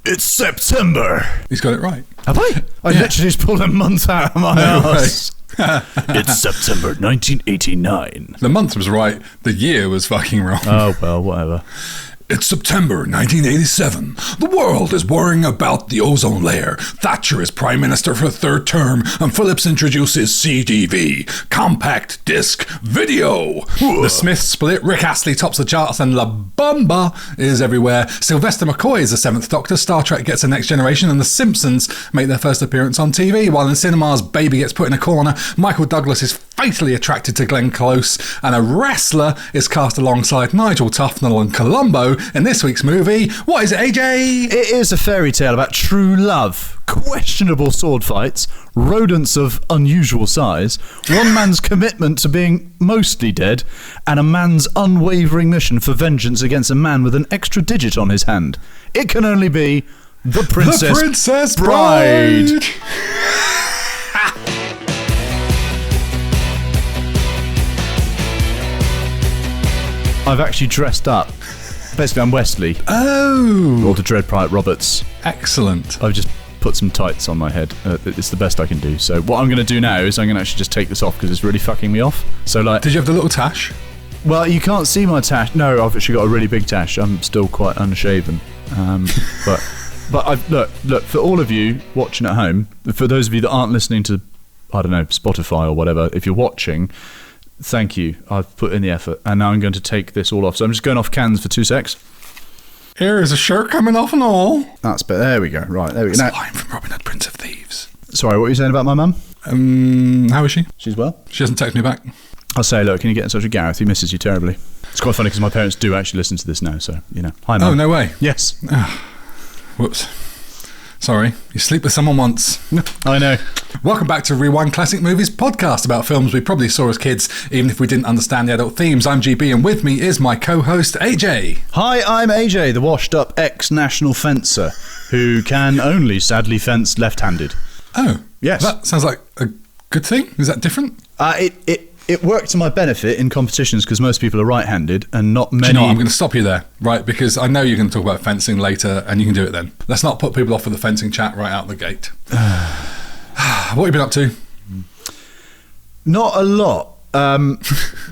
It's September. He's got it right. Have I? I literally just pulled a month out of my ass. It's September 1989. The month was right. The year was fucking wrong. Oh, well, whatever. It's September 1987. The world is worrying about the ozone layer. Thatcher is Prime Minister for a third term, and Phillips introduces CDV, Compact Disc Video. The Smiths split, Rick Astley tops the charts, and La Bamba is everywhere. Sylvester McCoy is the 7th Doctor, Star Trek gets a Next Generation, and The Simpsons make their first appearance on TV, while in cinemas, Baby gets put in a corner, Michael Douglas is fatally attracted to Glenn Close, and a wrestler is cast alongside Nigel Tufnell and Columbo in this week's movie. What is it, AJ? It is a fairy tale about true love, questionable sword fights, rodents of unusual size, one man's commitment to being mostly dead, and a man's unwavering mission for vengeance against a man with an extra digit on his hand. It can only be The Princess Bride. I've actually dressed up. Basically, I'm Wesley. Oh! Walter Dread Private Roberts. Excellent. I've just put some tights on my head. It's the best I can do. So what I'm going to do now is I'm going to actually just take this off because it's really fucking me off. So like, did you have the little tash? Well, you can't see my tash. No, I've actually got a really big tash. I'm still quite unshaven. But I've, look, for all of you watching at home, for those of you that aren't listening to, I don't know, Spotify or whatever, if you're watching, thank you. I've put in the effort, and now I'm going to take this all off. So I'm just going off cans for 2 secs. Here is a shirt coming off and all. That's better. There we go. Right, there we go. That's a line from Robin Hood, Prince of Thieves. Sorry, what were you saying about my mum? How is she? She's well. She hasn't texted me back. I'll say, look, can you get in touch with Gareth? He misses you terribly. It's quite funny because my parents do actually listen to this now, so, you know. Hi, Mum. Oh, no way. Yes. Whoops. Sorry. You sleep with someone once. I know. Welcome back to Rewind Classic Movies podcast about films we probably saw as kids, even if we didn't understand the adult themes. I'm GB, and with me is my co-host, AJ. Hi, I'm AJ, the washed-up ex-national fencer who can only, sadly, fence left-handed. Oh. Yes. That sounds like a good thing. Is that different? It worked to my benefit in competitions because most people are right-handed and not many... Do you know what? I'm going to stop you there, right? Because I know you're going to talk about fencing later, and you can do it then. Let's not put people off with the fencing chat right out the gate. What have you been up to? Not a lot,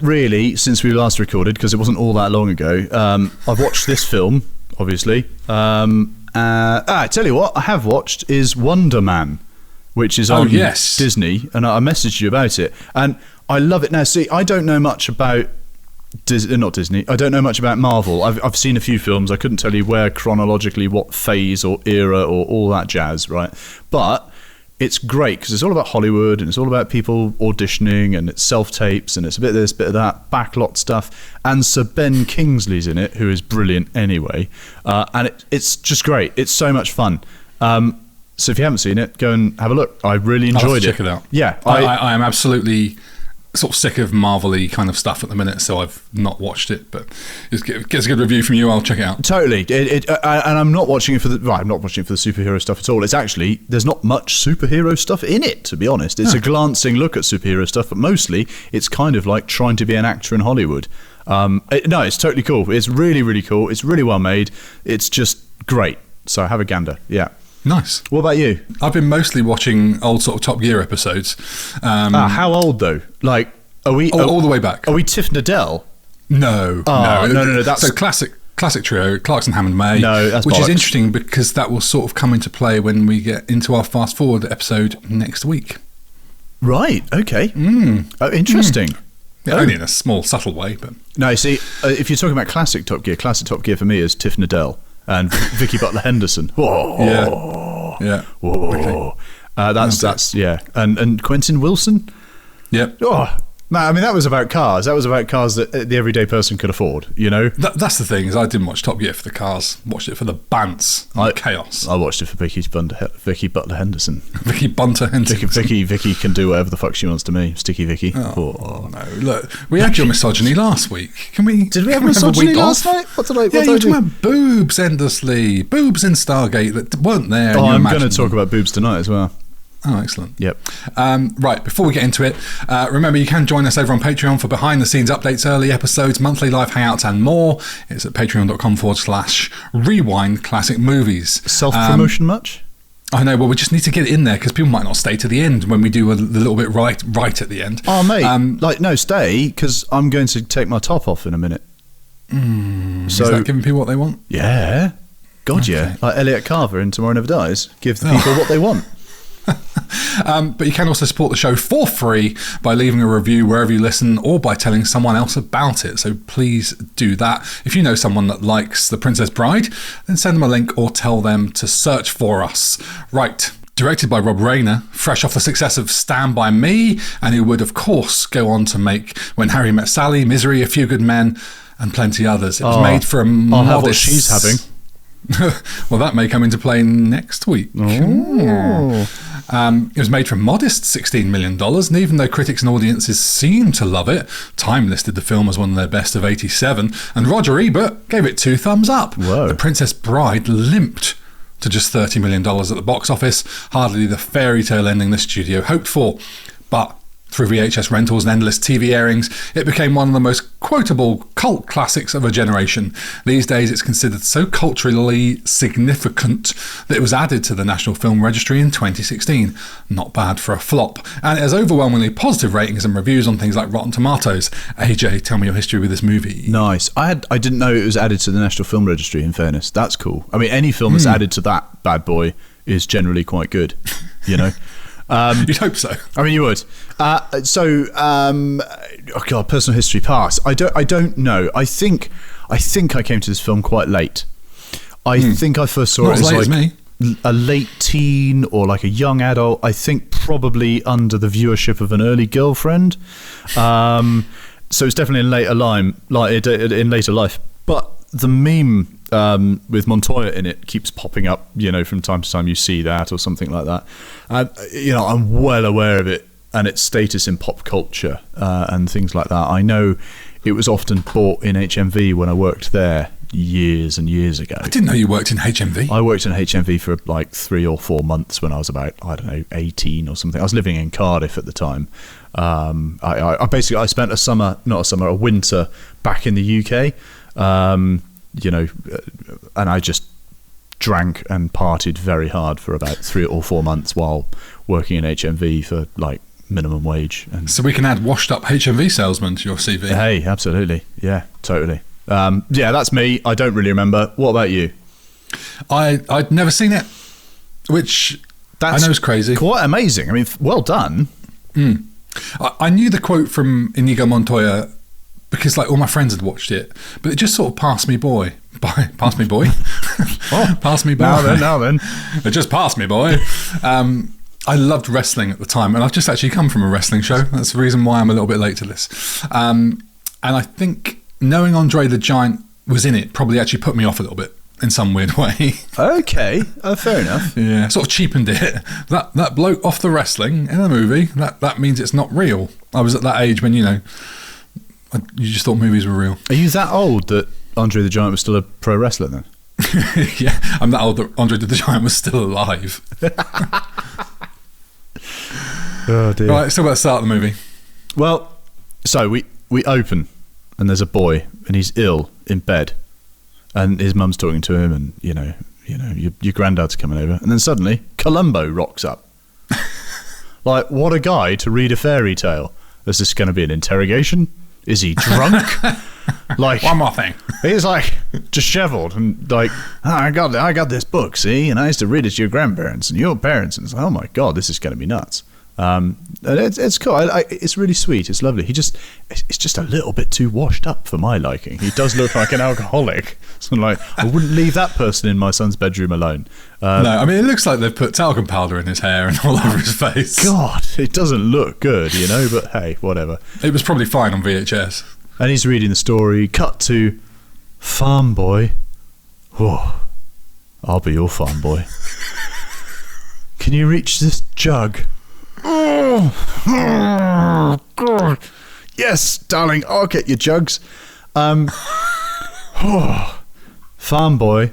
really, since we last recorded, because it wasn't all that long ago. I've watched this film, obviously. I tell you what, I have watched is Wonder Man, which is on Disney, and I messaged you about it, and I love it. Now, see, I don't know much about not Disney. I don't know much about Marvel. I've seen a few films. I couldn't tell you where chronologically, what phase or era or all that jazz, right? But it's great because it's all about Hollywood and it's all about people auditioning and it's self-tapes and it's a bit of this, bit of that, backlot stuff. And Sir Ben Kingsley's in it, who is brilliant anyway. And it's just great. It's so much fun. So if you haven't seen it, go and have a look. I really enjoyed it. Check it out. Yeah. I am absolutely sort of sick of Marvel-y kind of stuff at the minute, so I've not watched it, but if it gets a good review from you, I'll check it out. Totally. And I'm not watching it for I'm not watching it for the superhero stuff at all. It's actually, there's not much superhero stuff in it, to be honest. It's a glancing look at superhero stuff, but mostly it's kind of like trying to be an actor in Hollywood. No, it's totally cool. It's really, really cool. It's really well made. It's just great. So have a gander. Yeah. Nice. What about you? I've been mostly watching old sort of Top Gear episodes. How old though? Like, are we all the way back? Are we Tiff Nadell? No. No. That's so classic trio, Clarkson, Hammond, May. No, that's which bollocks. Is interesting because that will sort of come into play when we get into our fast forward episode next week. Right. Okay. Oh, interesting. Yeah, only in a small, subtle way, but no. See, if you're talking about classic Top Gear for me is Tiff Nadell and Vicky Butler Henderson. Whoa. Yeah. Whoa. Okay. That's yeah. And Quentin Wilson. Yep. Oh. No, I mean, that was about cars. That was about cars that the everyday person could afford, you know? That's the thing, is I didn't watch Top Gear for the cars. Watched it for the bants and the chaos. I watched it for Vicky Butler Henderson. Vicky Bunter Henderson. Vicky can do whatever the fuck she wants to me. Sticky Vicky. Oh, no. Look, we had your misogyny last week. Can we... Did we have misogyny last night? What did I you were talking about boobs endlessly. Boobs in Stargate that weren't there. Oh, I'm going to talk about boobs tonight as well. Oh, excellent. Yep. Right, before we get into it, remember you can join us over on Patreon for behind-the-scenes updates, early episodes, monthly live hangouts and more. It's at patreon.com/rewind classic movies. Self-promotion much? I know, well, we just need to get it in there because people might not stay to the end when we do the little bit right at the end. Oh, mate, no, stay, because I'm going to take my top off in a minute. So, is that giving people what they want? Yeah. God, okay. Yeah. Like Elliot Carver in Tomorrow Never Dies. Give the people what they want. But you can also support the show for free by leaving a review wherever you listen or by telling someone else about it. So please do that. If you know someone that likes The Princess Bride, then send them a link or tell them to search for us. Right. Directed by Rob Reiner, fresh off the success of Stand By Me, and who would, of course, go on to make When Harry Met Sally, Misery, A Few Good Men, and plenty others. It was made for a modest... I'll have what she's having. Well, that may come into play next week. Oh. It was made for a modest $16 million, and even though critics and audiences seem to love it, Time listed the film as one of their best of 87, and Roger Ebert gave it 2 thumbs up. Whoa. The Princess Bride limped to just $30 million at the box office, hardly the fairy tale ending the studio hoped for. But through VHS rentals and endless TV airings, it became one of the most quotable cult classics of a generation. These days, it's considered so culturally significant that it was added to the National Film Registry in 2016. Not bad for a flop. And it has overwhelmingly positive ratings and reviews on things like Rotten Tomatoes. AJ, tell me your history with this movie. Nice. I didn't know it was added to the National Film Registry, in fairness. That's cool. I mean, any film that's added to that bad boy is generally quite good, you know? You'd hope so. I mean, you would. Oh God, personal history pass. I don't know. I think I came to this film quite late. I think I first saw it as like a late teen or like a young adult. I think probably under the viewership of an early girlfriend. So it's definitely in later life. But the meme with Montoya in it keeps popping up, you know, from time to time. You see that or something like that. You know, I'm well aware of it and its status in pop culture and things like that. I know it was often bought in HMV when I worked there years and years ago. I didn't know you worked in HMV. I worked in HMV for like 3 or 4 months when I was about, 18 or something. I was living in Cardiff at the time. I basically spent a winter back in the UK. You know, and I just drank and partied very hard for about 3 or 4 months while working in HMV for like minimum wage. And so we can add washed up HMV salesman to your CV. Hey, absolutely. Yeah, totally. Yeah, that's me. I don't really remember. What about you? I'd never seen it, which I know is crazy. Quite amazing. I mean, well done. I knew the quote from Inigo Montoya because like all my friends had watched it, but it just sort of passed me by. Passed me by. Now then. It just passed me by. I loved wrestling at the time, and I've just actually come from a wrestling show. That's the reason why I'm a little bit late to this. And I think knowing André the Giant was in it probably actually put me off a little bit in some weird way. Okay, fair enough. Yeah, sort of cheapened it. That bloke off the wrestling in a movie, that means it's not real. I was at that age when, you know, you just thought movies were real. Are you that old that André the Giant was still a pro wrestler then? Yeah, I'm that old that André the Giant was still alive. Oh dear. Right, so let's start the movie. Well, so we open and there's a boy and he's ill in bed and his mum's talking to him and you know your granddad's coming over and then suddenly Columbo rocks up. Like, what a guy to read a fairy tale. Is this going to be an interrogation? Is he drunk? Like, one more thing. He's like dishevelled and like, I got this book, see, and I used to read it to your grandparents and your parents, and it's like, oh my god, this is going to be nuts. And it's cool. It's really sweet. It's lovely. It's just a little bit too washed up for my liking. He does look like an alcoholic. So like, I wouldn't leave that person in my son's bedroom alone. No, I mean, it looks like they've put talcum powder in his hair and all over his face. God, it doesn't look good, you know, but hey, whatever. It was probably fine on VHS. And he's reading the story. Cut to farm boy. Oh, I'll be your farm boy. Can you reach this jug? Oh, God. Yes, darling, I'll get your jugs. Farm boy.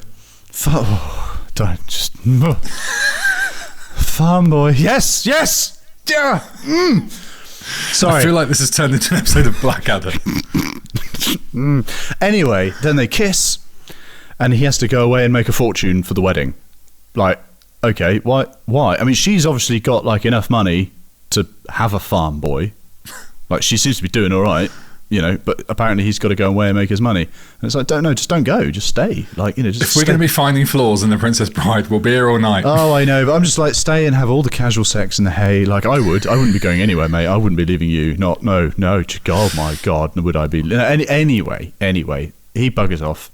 Farm Farm boy. Yes. Yeah. Sorry. I feel like this has turned into an episode of Blackadder. Anyway, then they kiss, and he has to go away and make a fortune for the wedding. Like, okay, why? I mean, she's obviously got like enough money to have a farm boy. Like, she seems to be doing all right, but apparently he's got to go away and make his money. And it's like, just don't go, just stay. Like, just if we're going to be finding flaws in The Princess Bride, we'll be here all night. Oh, I know, but I'm just like, stay and have all the casual sex in the hay. Like, I wouldn't be going anywhere, mate. I wouldn't be leaving you. No, God, my God, would I be? Anyway, he buggers off.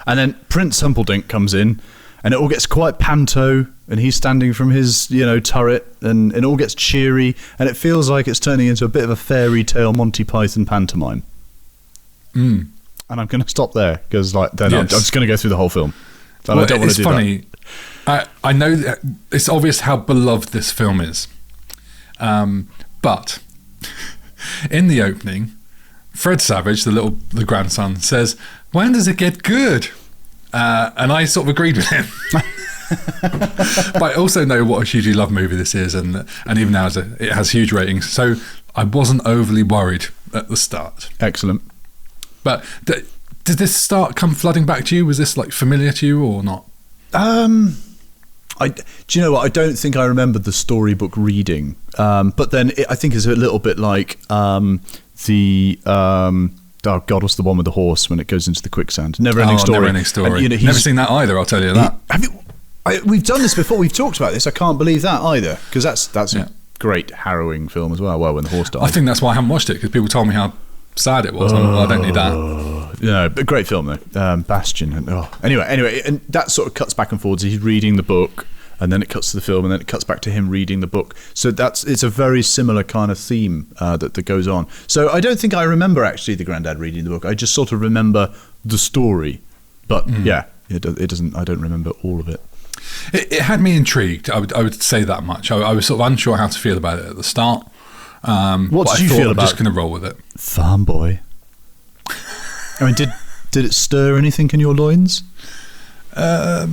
And then Prince Humperdinck comes in, and it all gets quite panto, and he's standing from his, turret, and it all gets cheery, and it feels like it's turning into a bit of a fairy tale Monty Python pantomime. And I'm going to stop there, because I'm just going to go through the whole film. And I don't want to do funny. That. I know that it's obvious how beloved this film is. But in the opening, Fred Savage, the grandson, says, "When does it get good?" And I sort of agreed with him. But I also know what a hugely loved movie this is, and even now it has huge ratings. So I wasn't overly worried at the start. Excellent. But did this start come flooding back to you? Was this like familiar to you or not? Do you know what? I don't think I remembered the storybook reading. But then I think it's a little bit like oh God, what's the one with the horse when it goes into the quicksand? Never-ending story. Never-ending story. And, never seen that either, I'll tell you that. We've done this before. We've talked about this. I can't believe that either, because that's a great harrowing film as well. Well, when the horse died. I think that's why I haven't watched it, because people told me how sad it was. I don't need that. But great film though. Bastion. Anyway, and that sort of cuts back and forwards. He's reading the book, and then it cuts to the film, and then it cuts back to him reading the book. So it's a very similar kind of theme that goes on. So I don't think I remember actually the granddad reading the book. I just sort of remember the story. But it doesn't. I don't remember all of it. It had me intrigued. I would say that much. I was sort of unsure how to feel about it at the start. What did you feel about? I'm just going to roll with it. Farm boy. I mean, did it stir anything in your loins? No,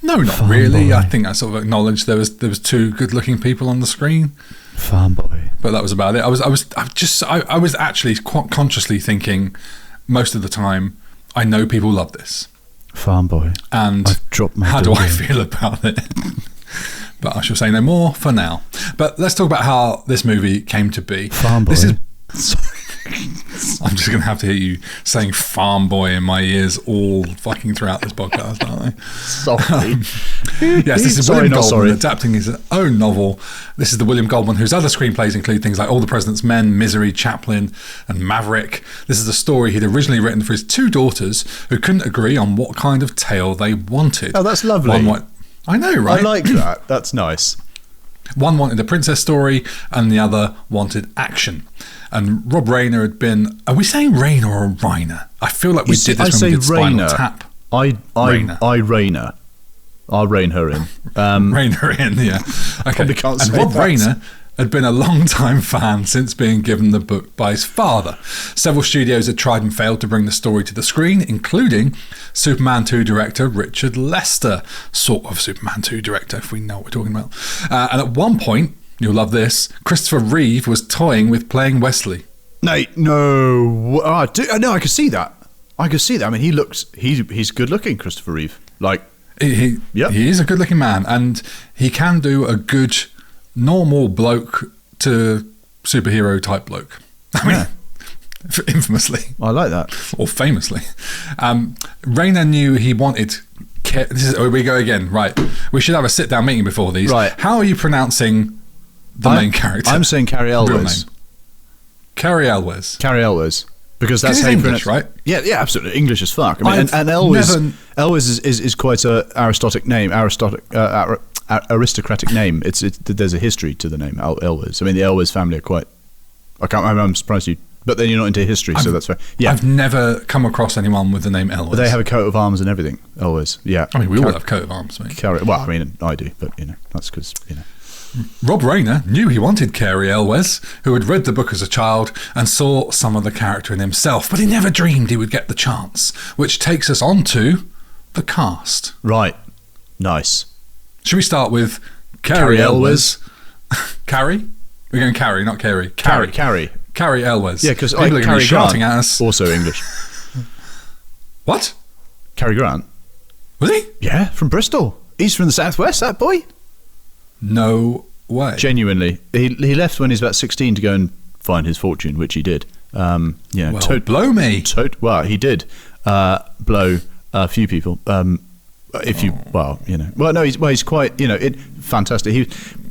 not Farm really. Boy. I think I sort of acknowledged there was two good-looking people on the screen. Farm boy. But that was about it. I was actually quite consciously thinking most of the time, I know people love this. Farm boy. And how do I feel about it? But I shall say no more for now. But let's talk about how this movie came to be. Farm boy. I'm just going to have to hear you saying farm boy in my ears all fucking throughout this podcast, aren't I? Sorry. Yes, this is William Goldman adapting his own novel. This is the William Goldman whose other screenplays include things like All the President's Men, Misery, Chaplin, and Maverick. This is a story he'd originally written for his two daughters who couldn't agree on what kind of tale they wanted. Oh, that's lovely. I know, right? I like that. That's nice. One wanted a princess story and the other wanted action. And Rob Reiner had been... Are we saying Reiner or Reiner? I feel like we did this when we did Spinal Tap. Reiner. I'll rein her in. Rein her in, yeah. Okay. Probably can't say and Rob that. Reiner had been a long-time fan since being given the book by his father. Several studios had tried and failed to bring the story to the screen, including Superman 2 director Richard Lester. Sort of Superman 2 director, if we know what we're talking about. And at one point, you'll love this, Christopher Reeve was toying with playing Wesley. No. No, I can see that. I mean, he's good looking, Christopher Reeve. Like, he is a good looking man, and he can do a good normal bloke to superhero type bloke. I mean, infamously. I like that. Or famously. Reiner knew he wanted... we go again. Right. We should have a sit-down meeting before these. Right. How are you pronouncing the main character? I'm saying Cary Elwes. Cary Elwes. Cary Elwes. Because that's how you English, pronounce, right? Yeah, absolutely. English as fuck. I mean, and Elwes is quite an aristocratic name. Aristocratic name. There's a history to the name Elwes. I mean, the Elwes family are quite... I'm surprised you... But then you're not into history, so that's fair. Yeah. I've never come across anyone with the name Elwes. But they have a coat of arms and everything, Elwes. Yeah. I mean, we all have coat of arms, mate. Well, I mean, I do, but, that's because, Rob Reiner knew he wanted Cary Elwes, who had read the book as a child and saw some of the character in himself, but he never dreamed he would get the chance, which takes us on to the cast. Right. Nice. Should we start with Cary Elwes. Cary? We're going Cary, not Cary. Cary. Cary Elwes. Yeah, because people are going to Cary be shouting Grant, at us. also English. What? Cary Grant. Was he? Yeah, from Bristol. He's from the southwest, that boy. No way. Genuinely. He left when he was about 16 to go and find his fortune, which he did. Blow me. Well, he did blow a few people. He's quite, fantastic.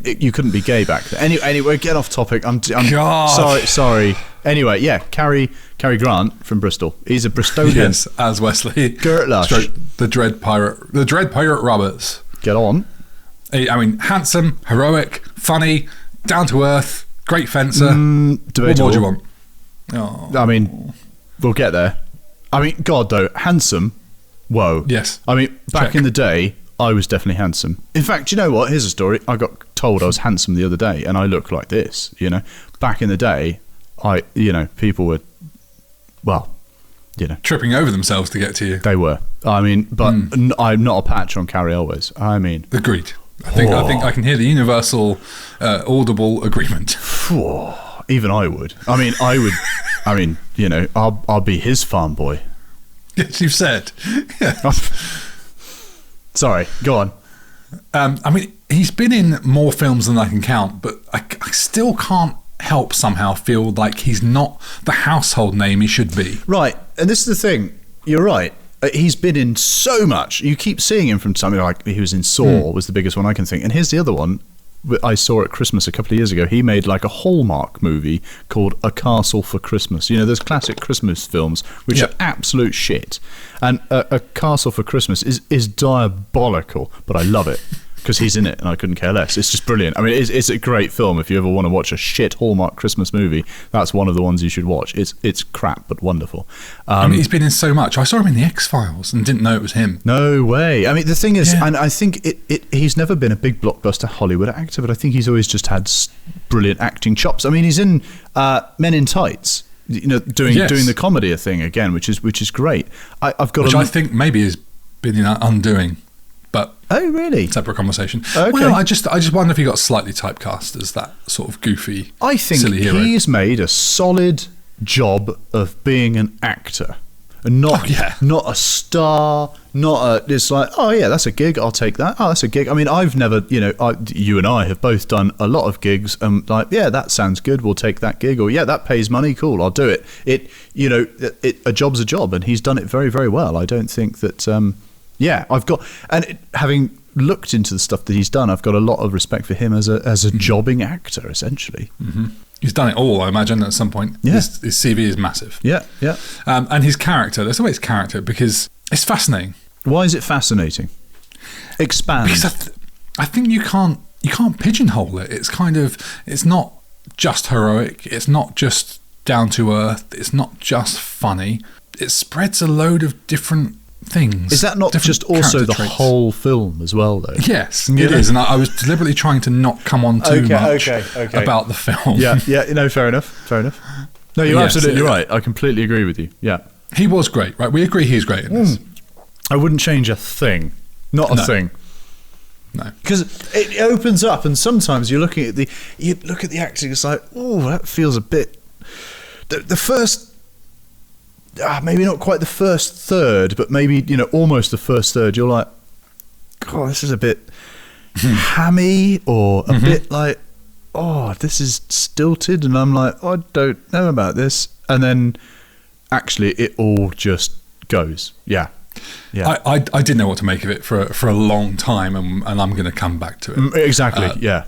You couldn't be gay back then. Anyway, get off topic. I'm sorry. Anyway, yeah, Cary Grant from Bristol. He's a Bristolian. Yes, as Wesley. Gert Lush. The Dread Pirate Roberts. Get on. I mean, handsome, heroic, funny, down to earth, great fencer. Debatable. What more do you want? Oh. I mean, we'll get there. I mean, God, though, handsome. Whoa. Yes. I mean, back in the day, I was definitely handsome. In fact, you know what? Here's a story. I got told I was handsome the other day, and I look like this, Back in the day, people were, tripping over themselves to get to you. They were. I mean, but I'm not a patch on Cary Elwes. I mean... Agreed. I think I can hear the universal audible agreement. Even I would. I mean, I'll be his farm boy. Yes, you've said. Yeah. Sorry, go on. I mean, he's been in more films than I can count, but I still can't help somehow feel like he's not the household name he should be. Right, and this is the thing. You're right. He's been in so much. You keep seeing him from something like he was in Saw, was the biggest one I can think. And here's the other one. I saw at Christmas a couple of years ago. He made like a Hallmark movie called A Castle for Christmas. Those classic Christmas films which are absolute shit. And A Castle for Christmas is diabolical, but I love it because he's in it and I couldn't care less. It's just brilliant. I mean, it's a great film. If you ever want to watch a shit Hallmark Christmas movie, that's one of the ones you should watch. It's crap but wonderful. I mean, he's been in so much. I saw him in the X-Files and didn't know it was him. No way. I mean, the thing is, and I think he's never been a big blockbuster Hollywood actor, but I think he's always just had brilliant acting chops. I mean, he's in Men in Tights, doing the comedy thing again, which is great. I think maybe has been in Undoing. But oh, really? Separate conversation. Okay. Well, I just wonder if he got slightly typecast as that sort of goofy, I think silly hero. He's made a solid job of being an actor, and not a star. It's like, oh yeah, that's a gig. I'll take that. Oh, that's a gig. I mean, I've never, you and I have both done a lot of gigs, and like, yeah, that sounds good. We'll take that gig, or yeah, that pays money. Cool, I'll do it. A job's a job, and he's done it very, very well. I don't think that. Having looked into the stuff that he's done, I've got a lot of respect for him as a jobbing actor, essentially. Mm-hmm. He's done it all, I imagine, at some point. Yeah. His CV is massive. Yeah. And his character, there's always character, because it's fascinating. Why is it fascinating? Expand. Because I think you can't pigeonhole it. It's it's not just heroic. It's not just down to earth. It's not just funny. It spreads a load of different things. Is that not just also the traits. Whole film as well, though? Yes, it is. And I was deliberately trying to not come on too much about the film. Yeah, fair enough. No, you're absolutely right. I completely agree with you. Yeah. He was great, right? We agree he's great in this. I wouldn't change a thing. Not a thing. No. Because it opens up, and sometimes you look at the acting, it's like, oh, that feels a bit... The first... maybe not quite the first third, but maybe, almost the first third, you're like, God, this is a bit hammy, or a bit like, oh, this is stilted, and I'm like, I don't know about this. And then actually it all just goes. Yeah. I didn't know what to make of it for a long time, and I'm going to come back to it. Exactly. Yeah.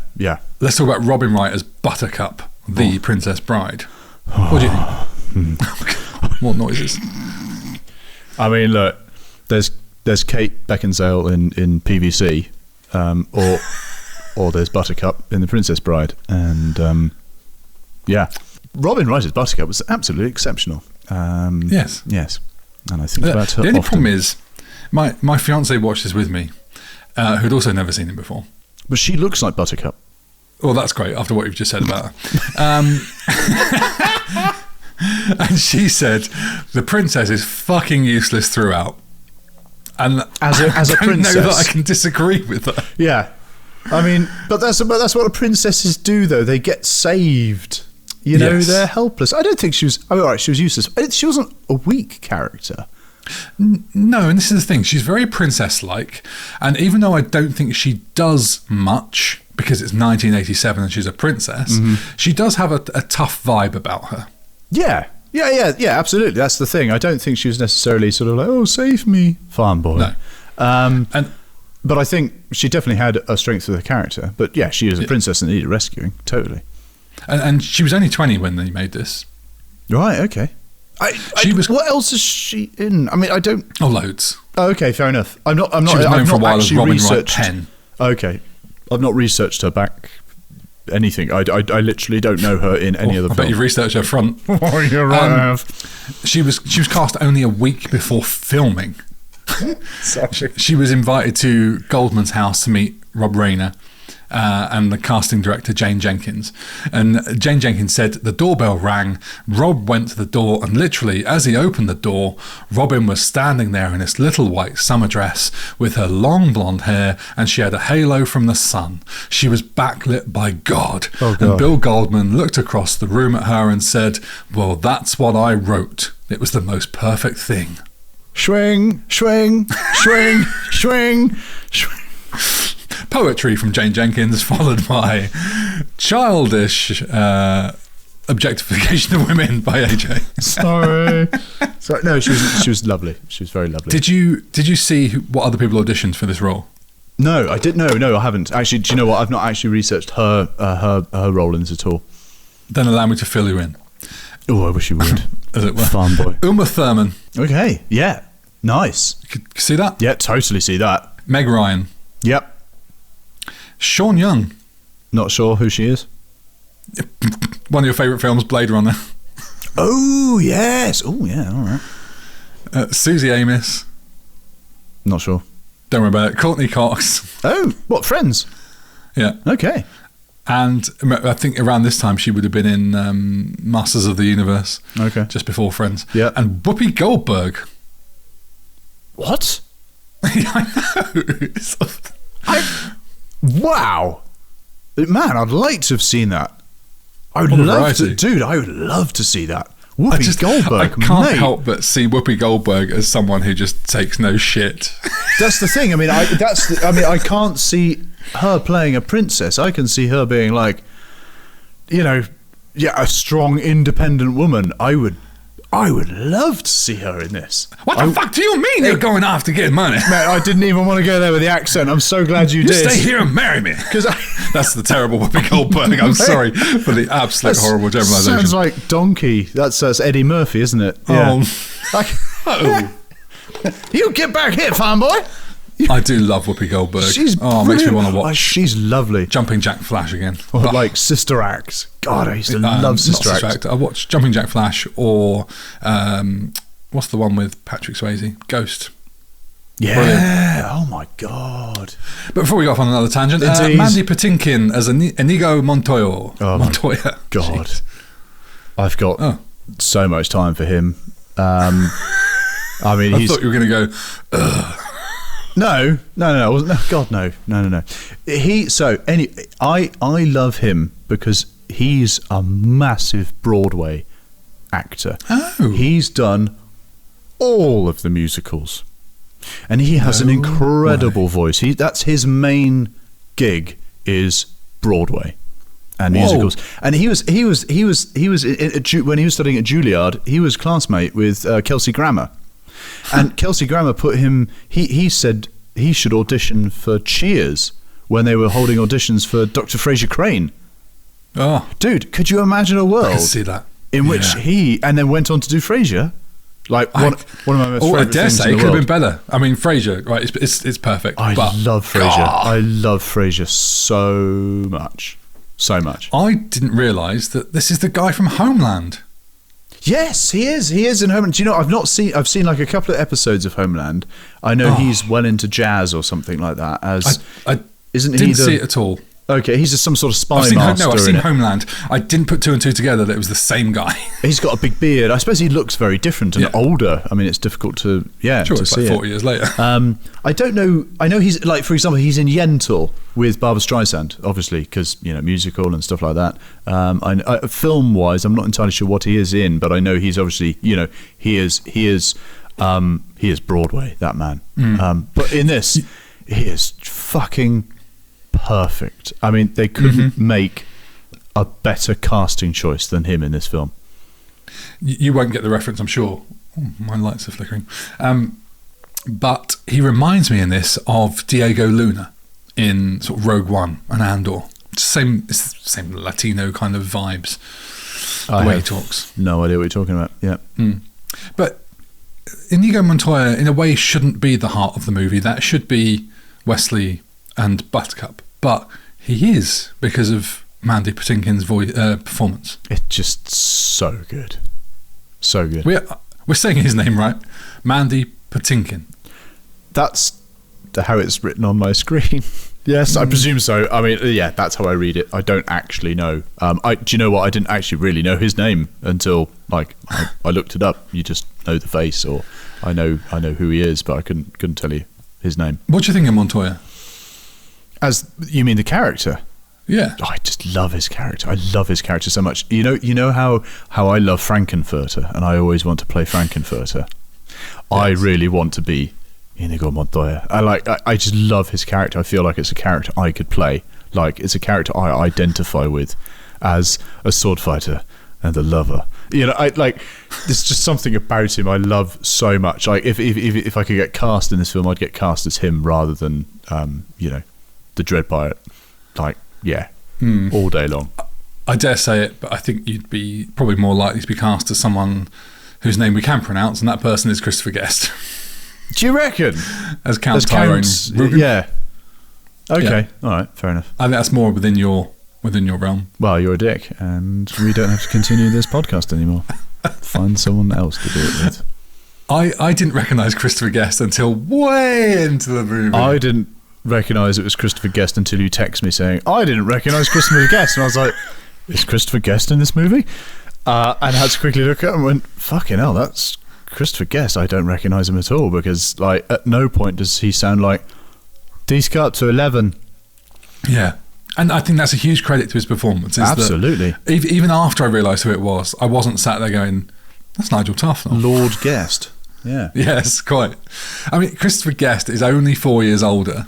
Let's talk about Robin Wright as Buttercup, the Princess Bride. What do you think? What noises? I mean, look, there's Kate Beckinsale in PVC, or there's Buttercup in The Princess Bride, and Robin Wright as Buttercup was absolutely exceptional. Yes, and I think about her. The only problem is, my fiancée watched this with me, who'd also never seen it before. But she looks like Buttercup. Well, that's great. After what you've just said about her. And she said the princess is fucking useless throughout. And as a princess, I don't know that I can disagree with her. Yeah. I mean, but that's what princesses do, though. They get saved. You know, they're helpless. I don't think she was... Oh, all right, she was useless. She wasn't a weak character. No, and this is the thing. She's very princess-like. And even though I don't think she does much, because it's 1987 and she's a princess, she does have a tough vibe about her. Yeah, absolutely. That's the thing. I don't think she was necessarily sort of like, oh, save me, farm boy. No. But I think she definitely had a strength with her character. But yeah, she is a princess and needed rescuing. Totally. And she was only 20 when they made this. Right, okay. What else is she in? I mean, I don't... Oh, loads. Oh, okay, fair enough. She was known for a while as Robin Wright Penn. Okay. I've not researched her back anything. I literally don't know her in any other film. I bet you've researched her front. Oh, you're right, I have. She was cast only a week before filming. She was invited to Goldman's house to meet Rob Reiner and the casting director Jane Jenkins. And Jane Jenkins said the doorbell rang, Rob went to the door, and literally as he opened the door, Robin was standing there in this little white summer dress with her long blonde hair, and she had a halo from the sun. She was backlit by God. Oh, God. And Bill Goldman looked across the room at her and said, well, that's what I wrote. It was the most perfect thing. Swing, swing, swing, swing, swing. Poetry from Jane Jenkins, followed by childish objectification of women by AJ. Sorry. No, she was lovely. She was very lovely. Did you see what other people auditioned for this role? No, I didn't. No, I haven't. Actually, do you know what? I've not actually researched her role in it at all. Then allow me to fill you in. Oh, I wish you would. As it were. Farm boy. Uma Thurman. Okay, yeah. Nice. You could see that? Yeah, totally see that. Meg Ryan. Yep. Sean Young. Not sure who she is. One of your favourite films, Blade Runner. Oh, yes. Oh, yeah, all right. Susie Amos. Not sure. Don't worry about it. Courtney Cox. Oh, what, Friends? Yeah. Okay. And I think around this time she would have been in Masters of the Universe. Okay. Just before Friends. Yeah. And Whoopi Goldberg. What? I know. Wow. Man, I'd like to have seen that. I would love to. Dude, I would love to see that. Whoopi Goldberg, I can't help but see Whoopi Goldberg as someone who just takes no shit. That's the thing. I mean, I can't see her playing a princess. I can see her being like, you know, a strong, independent woman. I would love to see her in this. What the fuck do you mean you're going off to get money? Man, I didn't even want to go there with the accent. I'm so glad you did. Stay here and marry me. That's the terrible Whoopi Goldberg. I'm sorry for the absolute horrible generalisation. Sounds like Donkey. That's Eddie Murphy, isn't it? Yeah. You get back here, farm boy. I do love Whoopi Goldberg. She's it makes me want to watch. She's lovely. Jumping Jack Flash again. Or like Sister Act. God, I used to love Sister Act. I watched Jumping Jack Flash or what's the one with Patrick Swayze? Ghost. Yeah. Brilliant. Oh my God. But before we go off on another tangent, Mandy Patinkin as Inigo Montoya. Oh Montoya. God. Jeez. I've got so much time for him. I mean, I thought you were going to go, ugh. No. God, no. I love him because he's a massive Broadway actor. Oh. He's done all of the musicals. And he has an incredible voice. That's his main gig is Broadway and musicals. And he was when he was studying at Juilliard, he was classmate with Kelsey Grammer. And Kelsey Grammer put him. He said he should audition for Cheers when they were holding auditions for Dr. Fraser Crane. Oh, dude, could you imagine a world? I can see that. In which he and then went on to do Frasier. Like one of my most favorite I dare things say in the it could world. have been better. I mean, Frasier, right? It's perfect. I love Frasier. I love Frasier so much, so much. I didn't realise that this is the guy from Homeland. Yes, he is. He is in Homeland. Do you know? I've seen like a couple of episodes of Homeland. I know he's well into jazz or something like that. I didn't see it at all. Okay, he's just some sort of spy I've master. seen Homeland. I didn't put two and two together that it was the same guy. He's got a big beard. I suppose he looks very different and older. I mean, it's difficult to it's see like 40 years later. I don't know. I know he's like, for example, he's in Yentl with Barbra Streisand, obviously, because musical and stuff like that. Film-wise, I'm not entirely sure what he is in, but I know he's obviously, he is Broadway, that man. But in this, he is fucking perfect. I mean, they couldn't make a better casting choice than him in this film. You won't get the reference, I'm sure. Ooh, my lights are flickering. But he reminds me in this of Diego Luna in sort of Rogue One and Andor. It's the same Latino kind of vibes. The way he talks. No idea what you're talking about. Yeah. But Inigo Montoya, in a way, shouldn't be the heart of the movie. That should be Wesley and Buttercup. But he is, because of Mandy Patinkin's performance. It's just so good. So good. We're saying his name right. Mandy Patinkin. That's how it's written on my screen. Yes, I presume so. I mean, yeah, that's how I read it. I don't actually know. Do you know what? I didn't actually really know his name until I looked it up. You just know the face, or I know who he is, but I couldn't tell you his name. What do you think of Montoya? As you mean the character? Yeah. I just love his character. I love his character so much. You know how I love Frankenfurter, and I always want to play Frankenfurter. Yes. I really want to be Inigo Montoya. I just love his character. I feel like it's a character I could play. Like, it's a character I identify with as a sword fighter and a lover. There's just something about him I love so much. Like, if I could get cast in this film, I'd get cast as him rather than the Dread Pirate. All day long. I dare say it, but I think you'd be probably more likely to be cast as someone whose name we can pronounce, and that person is Christopher Guest. Do you reckon? As Count Tyrone Rubin? Yeah. Okay. Yeah. All right. Fair enough. I think that's more within your realm. Well, you're a dick, and we don't have to continue this podcast anymore. Find someone else to do it with. I didn't recognise Christopher Guest until way into the movie. I didn't recognise it was Christopher Guest until you text me saying, I didn't recognise Christopher Guest. And I was like, is Christopher Guest in this movie? And I had to quickly look at him and went, fucking hell, that's Christopher Guest. I don't recognise him at all, because at no point does he sound like, D's cut to 11. Yeah. And I think that's a huge credit to his performance. Absolutely. Even after I realised who it was, I wasn't sat there going, that's Nigel Tufnell. Lord Guest. Yeah. Yes, quite. I mean, Christopher Guest is only 4 years older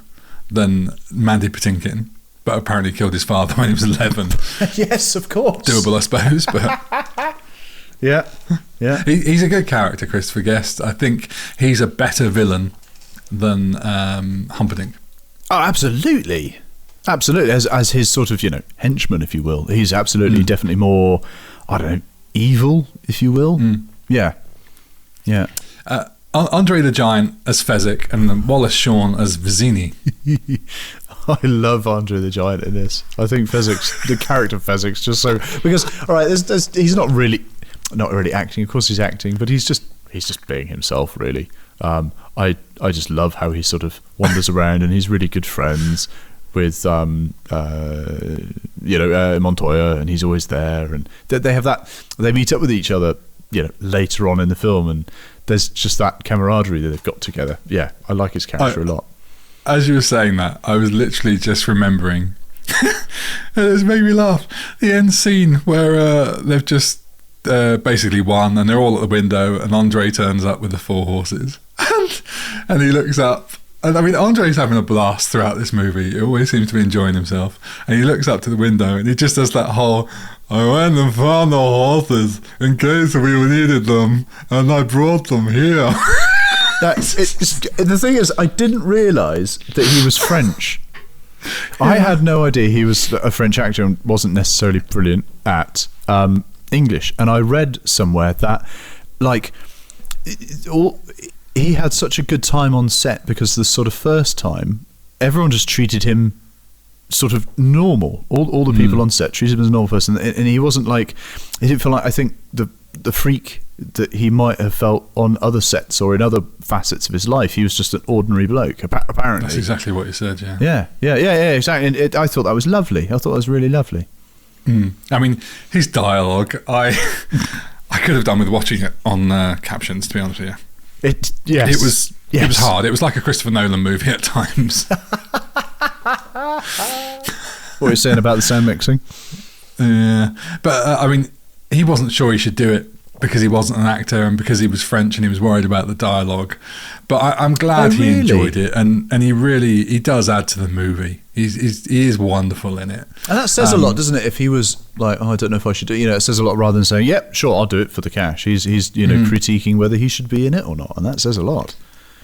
than Mandy Patinkin, but apparently killed his father when he was 11. Yes, of course. Doable, I suppose, but... Yeah. He's a good character, Christopher Guest. I think he's a better villain than Humperdinck. Oh, absolutely. Absolutely. As his sort of, henchman, if you will. He's absolutely definitely more, I don't know, evil, if you will. Yeah. André the Giant as Fezzik and then Wallace Shawn as Vizzini. I love André the Giant in this. I think the character Fezzik's just so... Because, all right, he's not really acting. Of course he's acting, but he's just being himself, really. I just love how he sort of wanders around, and he's really good friends with Montoya, and he's always there, and they have that. They meet up with each other, later on in the film, and there's just that camaraderie that they've got together. Yeah, I like his character a lot. As you were saying that, I was literally just remembering, and it's made me laugh. The end scene where they've just basically won, and they're all at the window, and André turns up with the 4 horses, and he looks up. And I mean, Andre's having a blast throughout this movie. He always seems to be enjoying himself. And he looks up to the window and he just does that whole, I went and found the horses in case we needed them, and I brought them here. The thing is, I didn't realise that he was French. Yeah. I had no idea he was a French actor and wasn't necessarily brilliant at English. And I read somewhere that, he had such a good time on set because the sort of first time, everyone just treated him sort of normal. All the people on set treated him as a normal person, and he wasn't he didn't feel like, I think the freak that he might have felt on other sets or in other facets of his life. He was just an ordinary bloke, apparently. That's exactly what he said, yeah. Yeah, exactly. And I thought that was lovely. I thought that was really lovely. I mean, his dialogue, I could have done with watching it on captions, to be honest with you. It was hard. It was like a Christopher Nolan movie at times. What were you saying about the sound mixing? Yeah, but I mean, he wasn't sure he should do it because he wasn't an actor and because he was French and he was worried about the dialogue. But I'm glad he enjoyed it, and he does add to the movie. He is wonderful in it. And that says a lot, doesn't it? If he was like, I don't know if I should do it. It says a lot rather than saying, yep, sure, I'll do it for the cash. He's critiquing whether he should be in it or not, and that says a lot.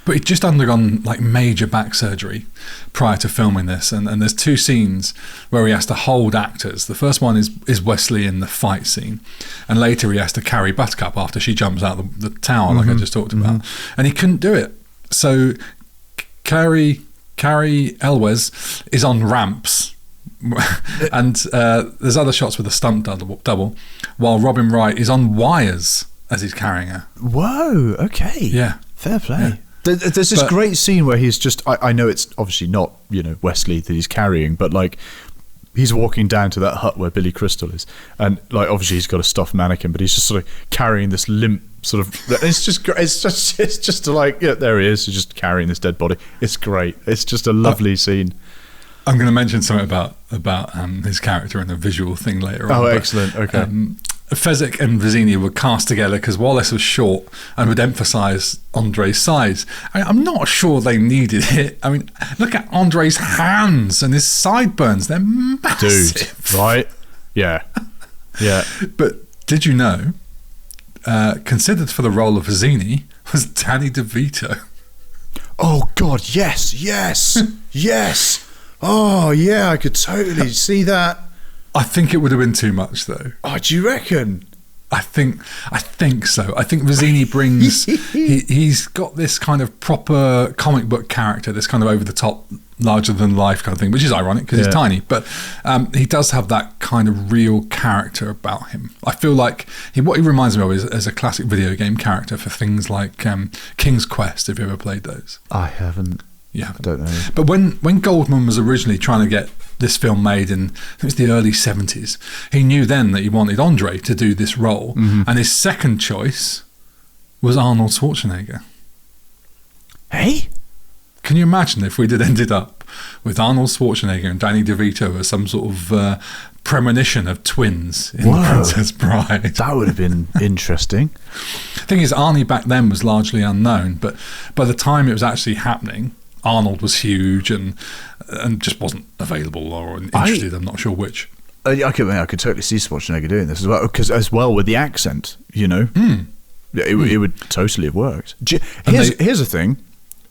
But he'd just undergone like major back surgery prior to filming this, and there's two scenes where he has to hold actors. The first one is Wesley in the fight scene, and later he has to carry Buttercup after she jumps out the tower, like I just talked about, and he couldn't do it. So Cary Elwes is on ramps, and there's other shots with a stunt double, while Robin Wright is on wires as he's carrying her. Whoa, okay. Yeah. Fair play. Yeah. There's this great scene where he's just, I know it's obviously not, Wesley that he's carrying, but like he's walking down to that hut where Billy Crystal is, and like obviously he's got a stuffed mannequin, but he's just sort of carrying this limp sort of, it's just like, yeah, there he is, he's just carrying this dead body. It's great. It's just a lovely scene. I'm going to mention something about his character and the visual thing later on. Oh, excellent. Okay. Fezzik and Vizzini were cast together because Wallace was short and would emphasise André's size. I'm not sure they needed it. I mean, look at André's hands and his sideburns. They're massive. Dude, right? Yeah. Yeah. But did you know, considered for the role of Vizzini was Danny DeVito. Oh, God, yes. Yes. Oh, yeah, I could totally see that. I think it would have been too much, though. Oh, do you reckon? I think so. I think Vizzini brings... he's got this kind of proper comic book character, this kind of over-the-top, larger-than-life kind of thing, which is ironic because he's tiny, but he does have that kind of real character about him. I feel like what he reminds me of is a classic video game character for things like King's Quest. Have you ever played those? I haven't. Yeah, I don't know. But when Goldman was originally trying to get this film made in, I think it was the early 70s, he knew then that he wanted André to do this role, and his second choice was Arnold Schwarzenegger. Hey? Can you imagine if we'd had ended up with Arnold Schwarzenegger and Danny DeVito as some sort of premonition of twins in The Princess Bride? That would have been interesting. The thing is, Arnie back then was largely unknown, but by the time it was actually happening, Arnold was huge and just wasn't available or interested. I'm not sure which. I could totally see Schwarzenegger doing this as well, because as well with the accent, it would totally have worked. Here's the thing: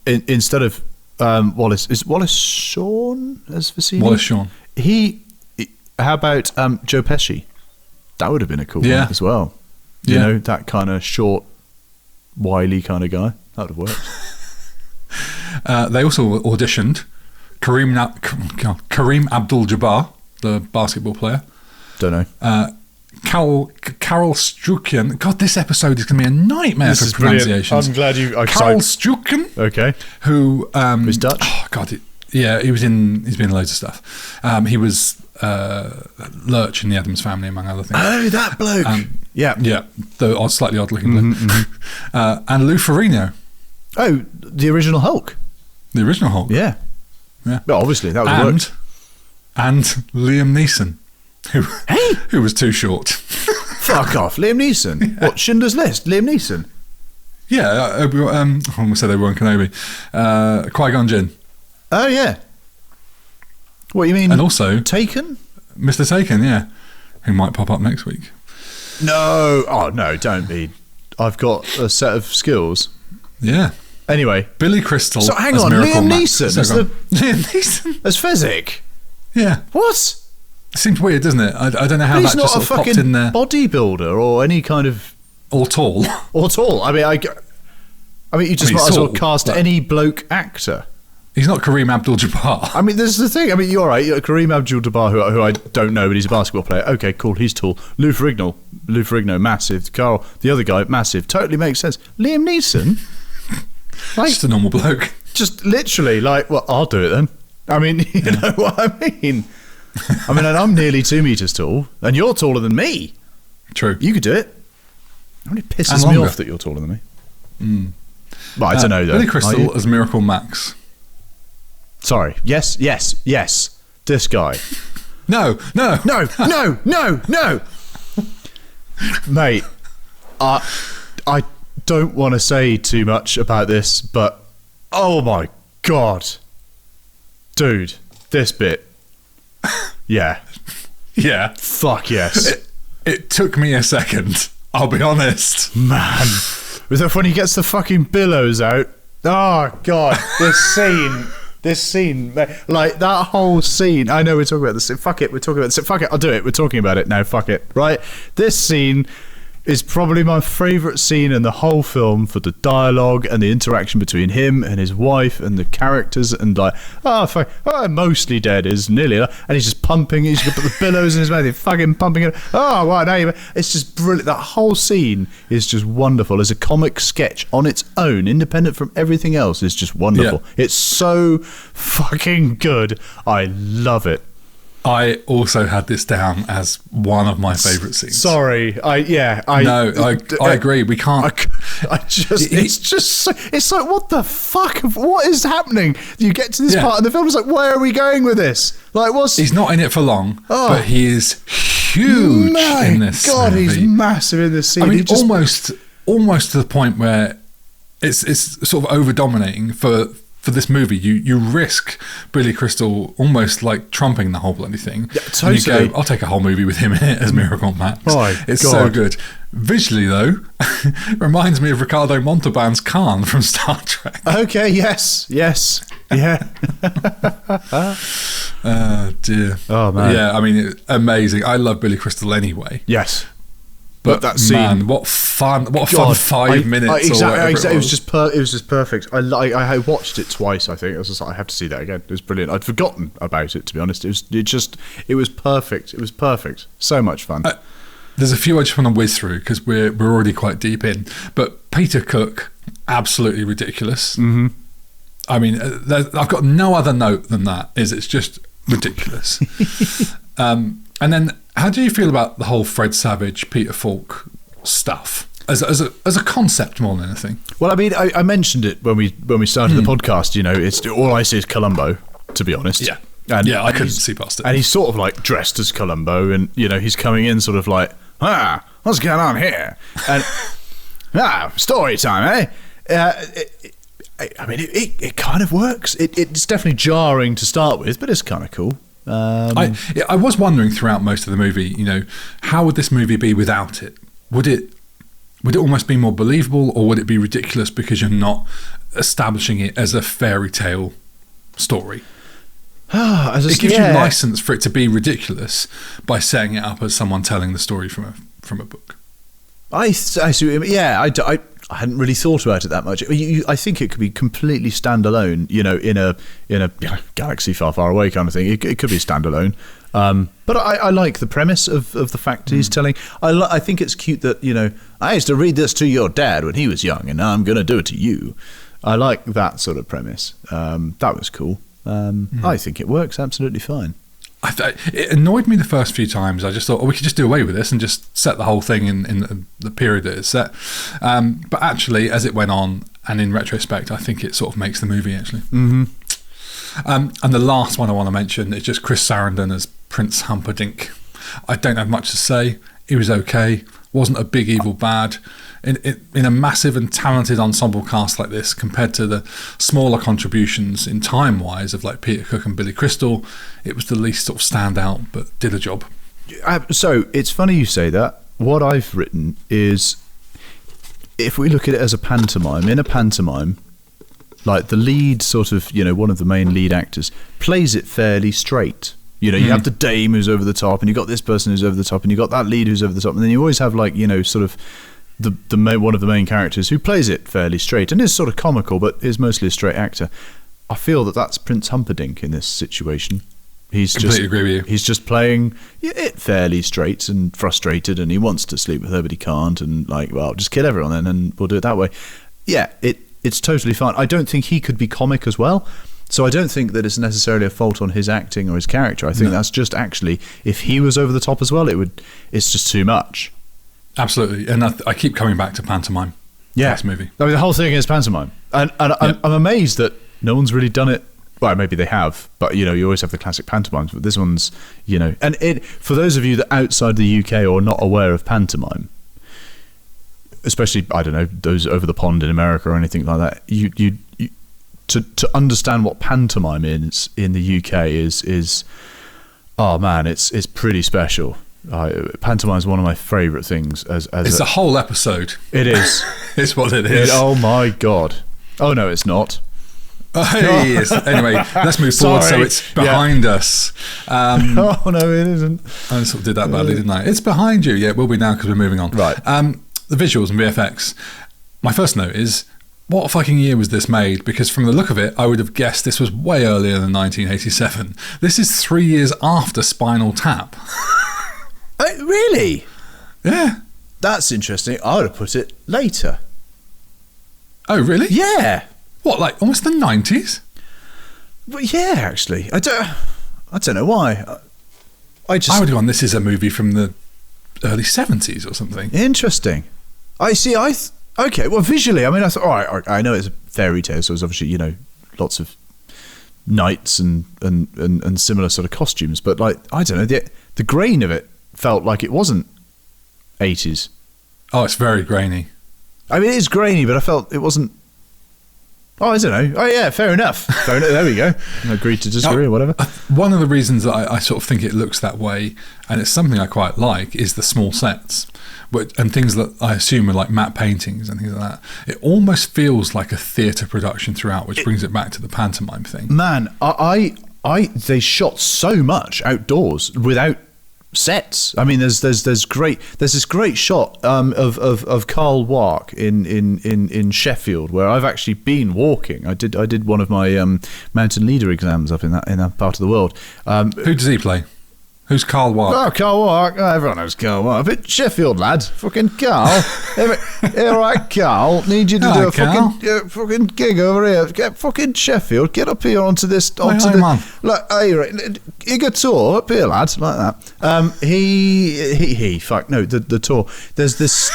instead of Wallace, is Wallace Shawn as Vizzini? Wallace Shawn. How about Joe Pesci? That would have been a cool one as well. You know, that kind of short, wily kind of guy. That would have worked. They also auditioned Kareem Abdul-Jabbar, the basketball player. Don't know. Carol Strucken. God, this episode is going to be a nightmare for pronunciations. I'm glad you... Carol Strucken. Okay. Who... He's Dutch? Oh, God. He's been in loads of stuff. He was Lurch in the Addams Family, among other things. Oh, that bloke. Yeah. The slightly odd-looking bloke. And Lou Ferrigno. Oh, the original Hulk. The original Hulk. Yeah. Well, obviously, that would have worked. And Liam Neeson, who was too short. Fuck off, Liam Neeson. Yeah. What, Schindler's List? Liam Neeson? Yeah, I almost said they were on Kenobi. Qui-Gon Jinn. Oh, yeah. What, you mean? And also Taken? Mr. Taken, yeah. Who might pop up next week. No. Oh, no, don't be. I've got a set of skills. Yeah. Anyway, Billy Crystal. So hang on, Liam Neeson Liam Neeson as Fezzik. Yeah. What? It seems weird, doesn't it? I don't know how that just sort of popped in there. He's not a fucking bodybuilder or any kind of... Or tall. I mean, you just might as well cast any bloke actor. He's not Kareem Abdul-Jabbar. I mean, this is the thing. I mean, you're right. Kareem Abdul-Jabbar, who I don't know, but he's a basketball player. Okay, cool. He's tall. Lou Ferrigno, massive. Carl, the other guy, massive. Totally makes sense. Liam Neeson, like, Just a normal bloke. just literally like, well, I'll do it then. I mean, you know what I mean? I mean, and I'm nearly 2 meters tall, and you're taller than me. True. You could do it. It really pisses And me longer. off that you're taller than me. Well, I don't know, though. Billy Are Crystal you? as Miracle Max. Sorry. Yes. This guy. No. No. Mate, I don't want to say too much about this, but oh my God. Dude, this bit. Yeah. Yeah. Fuck yes. It took me a second, I'll be honest. Man. When he gets the fucking billows out. Oh God, this scene, like that whole scene. I know we're talking about this. Fuck it, we're talking about this. Fuck it, I'll do it. We're talking about it now. Fuck it, right? This scene is probably my favourite scene in the whole film for the dialogue and the interaction between him and his wife and the characters, and like, I'm mostly dead is nearly, and he's just pumping. He's got the billows in his mouth. He's fucking pumping it. Oh, right, now it's just brilliant. That whole scene is just wonderful as a comic sketch on its own, independent from everything else. It's just wonderful. Yeah. It's so fucking good. I love it. I also had this down as one of my favourite scenes. Sorry, I agree. We can't. It's like, what the fuck? What is happening? You get to this part of the film, it's like, where are we going with this? Like, He's not in it for long, but he is huge in this. God, movie. he's massive in this scene. I mean, almost to the point where it's sort of over dominating for this movie. You risk Billy Crystal almost like trumping the whole bloody thing. Yeah, totally. And you go, I'll take a whole movie with him in it as Miracle Max. It's so good. Visually, though, reminds me of Ricardo Montalban's Khan from Star Trek. Okay, yes, yeah. Oh, dear. Oh, man. Yeah, I mean, amazing. I love Billy Crystal anyway. Yes. But that scene, man, what fun 5 minutes. Exactly. Or It was just perfect. I watched it twice. I think I was just like, I have to see that again. It was brilliant. I'd forgotten about it, to be honest. It was perfect. It was perfect. So much fun. There's a few I just want to whiz through because we're already quite deep in. But Peter Cook, absolutely ridiculous. Mm-hmm. I mean, I've got no other note than that. It's just ridiculous. And then, how do you feel about the whole Fred Savage, Peter Falk stuff as a concept more than anything? Well, I mean, I mentioned it when we started the podcast. You know, it's all I see is Columbo, to be honest. Yeah. And I couldn't see past it. And he's sort of like dressed as Columbo, and you know, he's coming in sort of like, what's going on here? And story time, eh? I mean, it kind of works. It's definitely jarring to start with, but it's kind of cool. I was wondering throughout most of the movie, you know, how would this movie be without it? Would it almost be more believable, or would it be ridiculous because you're not establishing it as a fairy tale story? It gives you license for it to be ridiculous by setting it up as someone telling the story from a book. I see what you mean. Yeah, I hadn't really thought about it that much. I think it could be completely standalone, you know, in a galaxy far, far away kind of thing. It could be standalone. But I like the premise of the fact he's telling. I think it's cute that, you know, I used to read this to your dad when he was young, and now I'm going to do it to you. I like that sort of premise. That was cool. I think it works absolutely fine. It annoyed me the first few times. I just thought, we could just do away with this and just set the whole thing in the period that it's set. But actually, as it went on, and in retrospect, I think it sort of makes the movie, actually. Mm-hmm. And the last one I want to mention is just Chris Sarandon as Prince Humperdinck. I don't have much to say. He was okay. Wasn't a big evil bad. In a massive and talented ensemble cast like this, compared to the smaller contributions in time-wise of like Peter Cook and Billy Crystal, it was the least sort of standout, but did a job. So it's funny you say that. What I've written is, if we look at it as a pantomime, in a pantomime, like the lead sort of, you know, one of the main lead actors plays it fairly straight. You know, you have the dame who's over the top, and you got this person who's over the top, and you got that lead who's over the top, and then you always have, like, you know, sort of one of the main characters who plays it fairly straight and is sort of comical, but is mostly a straight actor. I feel that that's Prince Humperdinck in this situation. Completely agree with you. He's just playing it fairly straight and frustrated, and he wants to sleep with her, but he can't. And just kill everyone then, and we'll do it that way. Yeah, it's totally fine. I don't think he could be comic as well. So I don't think that it's necessarily a fault on his acting or his character. I think that's just actually, if he was over the top as well, it's just too much. Absolutely. And I keep coming back to pantomime. Yeah. This movie. I mean, the whole thing is pantomime. And I'm amazed that no one's really done it. Well, maybe they have, but you always have the classic pantomimes. But this one's, and for those of you that outside the UK or not aware of pantomime, especially I don't know those over the pond in America or anything like that, you to understand what pantomime is in the UK is oh man, it's pretty special. Pantomime is one of my favourite things. It's a whole episode. It is. It's what it is. Oh my god. Oh no, it's not. Yes. Anyway, let's move forward so it's behind us. Oh no, it isn't. I sort of did that badly, didn't I? It's behind you. Yeah, it will be now because we're moving on. Right. The visuals and VFX. My first note is, what fucking year was this made? Because from the look of it, I would have guessed this was way earlier than 1987. This is 3 years after Spinal Tap. Really? Yeah. That's interesting. I would have put it later. Oh, really? Yeah. What, like almost the 90s? Well, yeah, actually. I don't know why. I would have gone, this is a movie from the early 70s or something. Interesting. I see. Okay, well, visually, I mean, I thought, all right, I know it's a fairy tale, so it's obviously, lots of knights and similar sort of costumes, but I don't know, the grain of it felt like it wasn't 80s. Oh, it's very grainy. I mean, it is grainy, but I felt it wasn't. Oh, I don't know. Oh, yeah, fair enough. There we go. I agreed to disagree or whatever. One of the reasons that I sort of think it looks that way, and it's something I quite like, is the small sets. And things that I assume are like matte paintings and things like that. It almost feels like a theatre production throughout, which brings it back to the pantomime thing. Man, they shot so much outdoors without sets. I mean, there's this great shot of Carl Walk in Sheffield, where I've actually been walking. I did one of my mountain leader exams up in that part of the world. Who does he play? Who's Carl Walk? Oh, Carl Walk. Oh, everyone knows Carl Walk. But Sheffield lad, fucking Carl. All right, Carl. Need you to do a fucking gig over here. Get fucking Sheffield. Get up here onto this. Man. Like, hey, you got tour up here, lad, like that. The tour. There's this.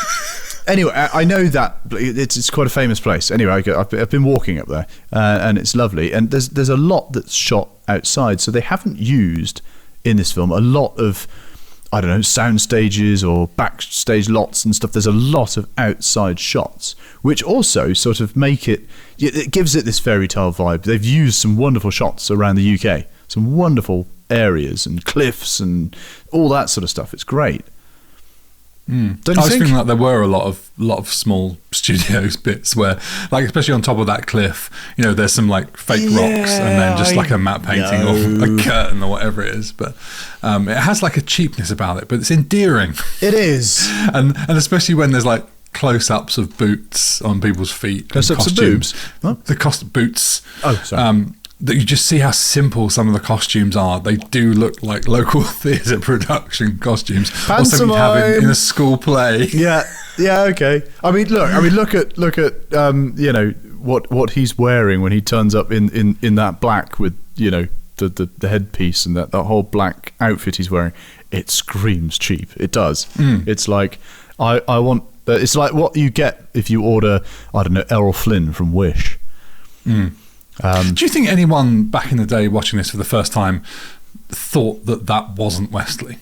Anyway, I know that it's quite a famous place. Anyway, I've been walking up there, and it's lovely. And there's a lot that's shot outside, so they haven't used in this film a lot of, I don't know, sound stages or backstage lots and stuff. There's a lot of outside shots, which also sort of make it gives it this fairy tale vibe. They've used some wonderful shots around the UK, some wonderful areas and cliffs and all that sort of stuff. It's great. Don't you think? Feeling like there were a lot of small studios bits where, like, especially on top of that cliff, there's some like fake rocks and then just like a matte painting or a curtain or whatever it is. But it has like a cheapness about it, but it's endearing. It is, and especially when there's like close-ups of boots on people's feet, close-ups of boobs, the boots. Oh, sorry. That you just see how simple some of the costumes are. They do look like local theatre production costumes, or something you'd have in a school play. Yeah, okay. I mean, look at what he's wearing when he turns up in that black with the headpiece and that whole black outfit he's wearing. It screams cheap. It does. It's like I want. It's like what you get if you order, I don't know, Errol Flynn from Wish. Do you think anyone back in the day watching this for the first time thought that wasn't Wesley?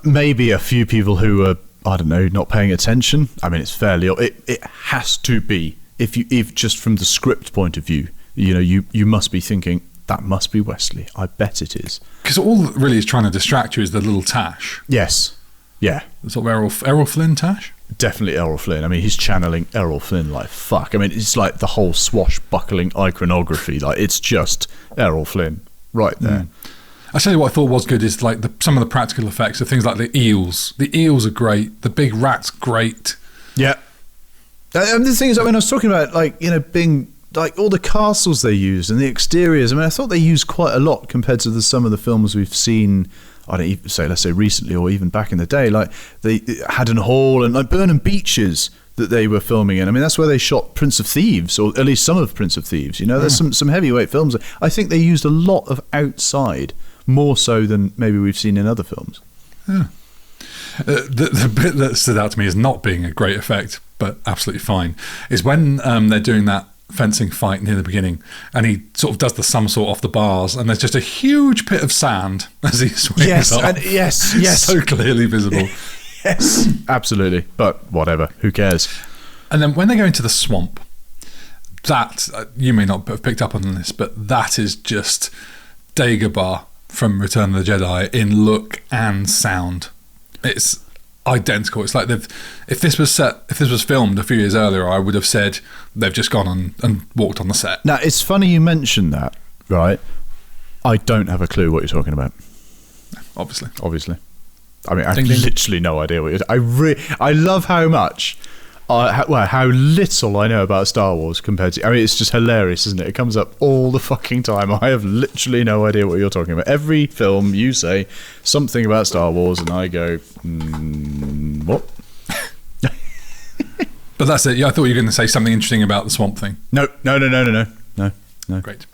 Maybe a few people who were, I don't know, not paying attention. I mean, it's fairly. It has to be. If just from the script point of view, you must be thinking that must be Wesley. I bet it is. Because all that really is trying to distract you is the little tash. Yes. Yeah. The sort of Errol Flynn tash. Definitely Errol Flynn. I mean, he's channeling Errol Flynn like fuck. I mean, it's like the whole swashbuckling iconography. Like, it's just Errol Flynn right there. I tell you what I thought was good is like some of the practical effects of things like the eels. The eels are great. The big rat's great. Yeah. And the thing is, I mean, I was talking about being like all the castles they used and the exteriors. I mean, I thought they used quite a lot compared to some of the films we've seen. I don't even say, let's say recently or even back in the day, like the Haddon Hall and like Burnham Beaches that they were filming in. I mean, that's where they shot Prince of Thieves, or at least some of Prince of Thieves. You know, there's some heavyweight films. I think they used a lot of outside, more so than maybe we've seen in other films. Yeah. The bit that stood out to me as not being a great effect, but absolutely fine, is when they're doing that fencing fight near the beginning, and he sort of does the somersault off the bars, and there's just a huge pit of sand as he swings off. Yes, so clearly visible. Yes, absolutely. But whatever, who cares? And then when they go into the swamp, that you may not have picked up on this, but that is just Dagobah from Return of the Jedi in look and sound. It's identical. It's like if this was filmed a few years earlier, I would have said they've just gone on and walked on the set. Now, it's funny you mentioned that, right? I don't have a clue what you're talking about. Obviously. I mean, I have literally no idea what you're... I love how much... how little I know about Star Wars compared to... I mean, it's just hilarious, isn't it? It comes up all the fucking time. I have literally no idea what you're talking about. Every film you say something about Star Wars and I go, what? But that's it. Yeah, I thought you were going to say something interesting about the swamp thing. No. Great.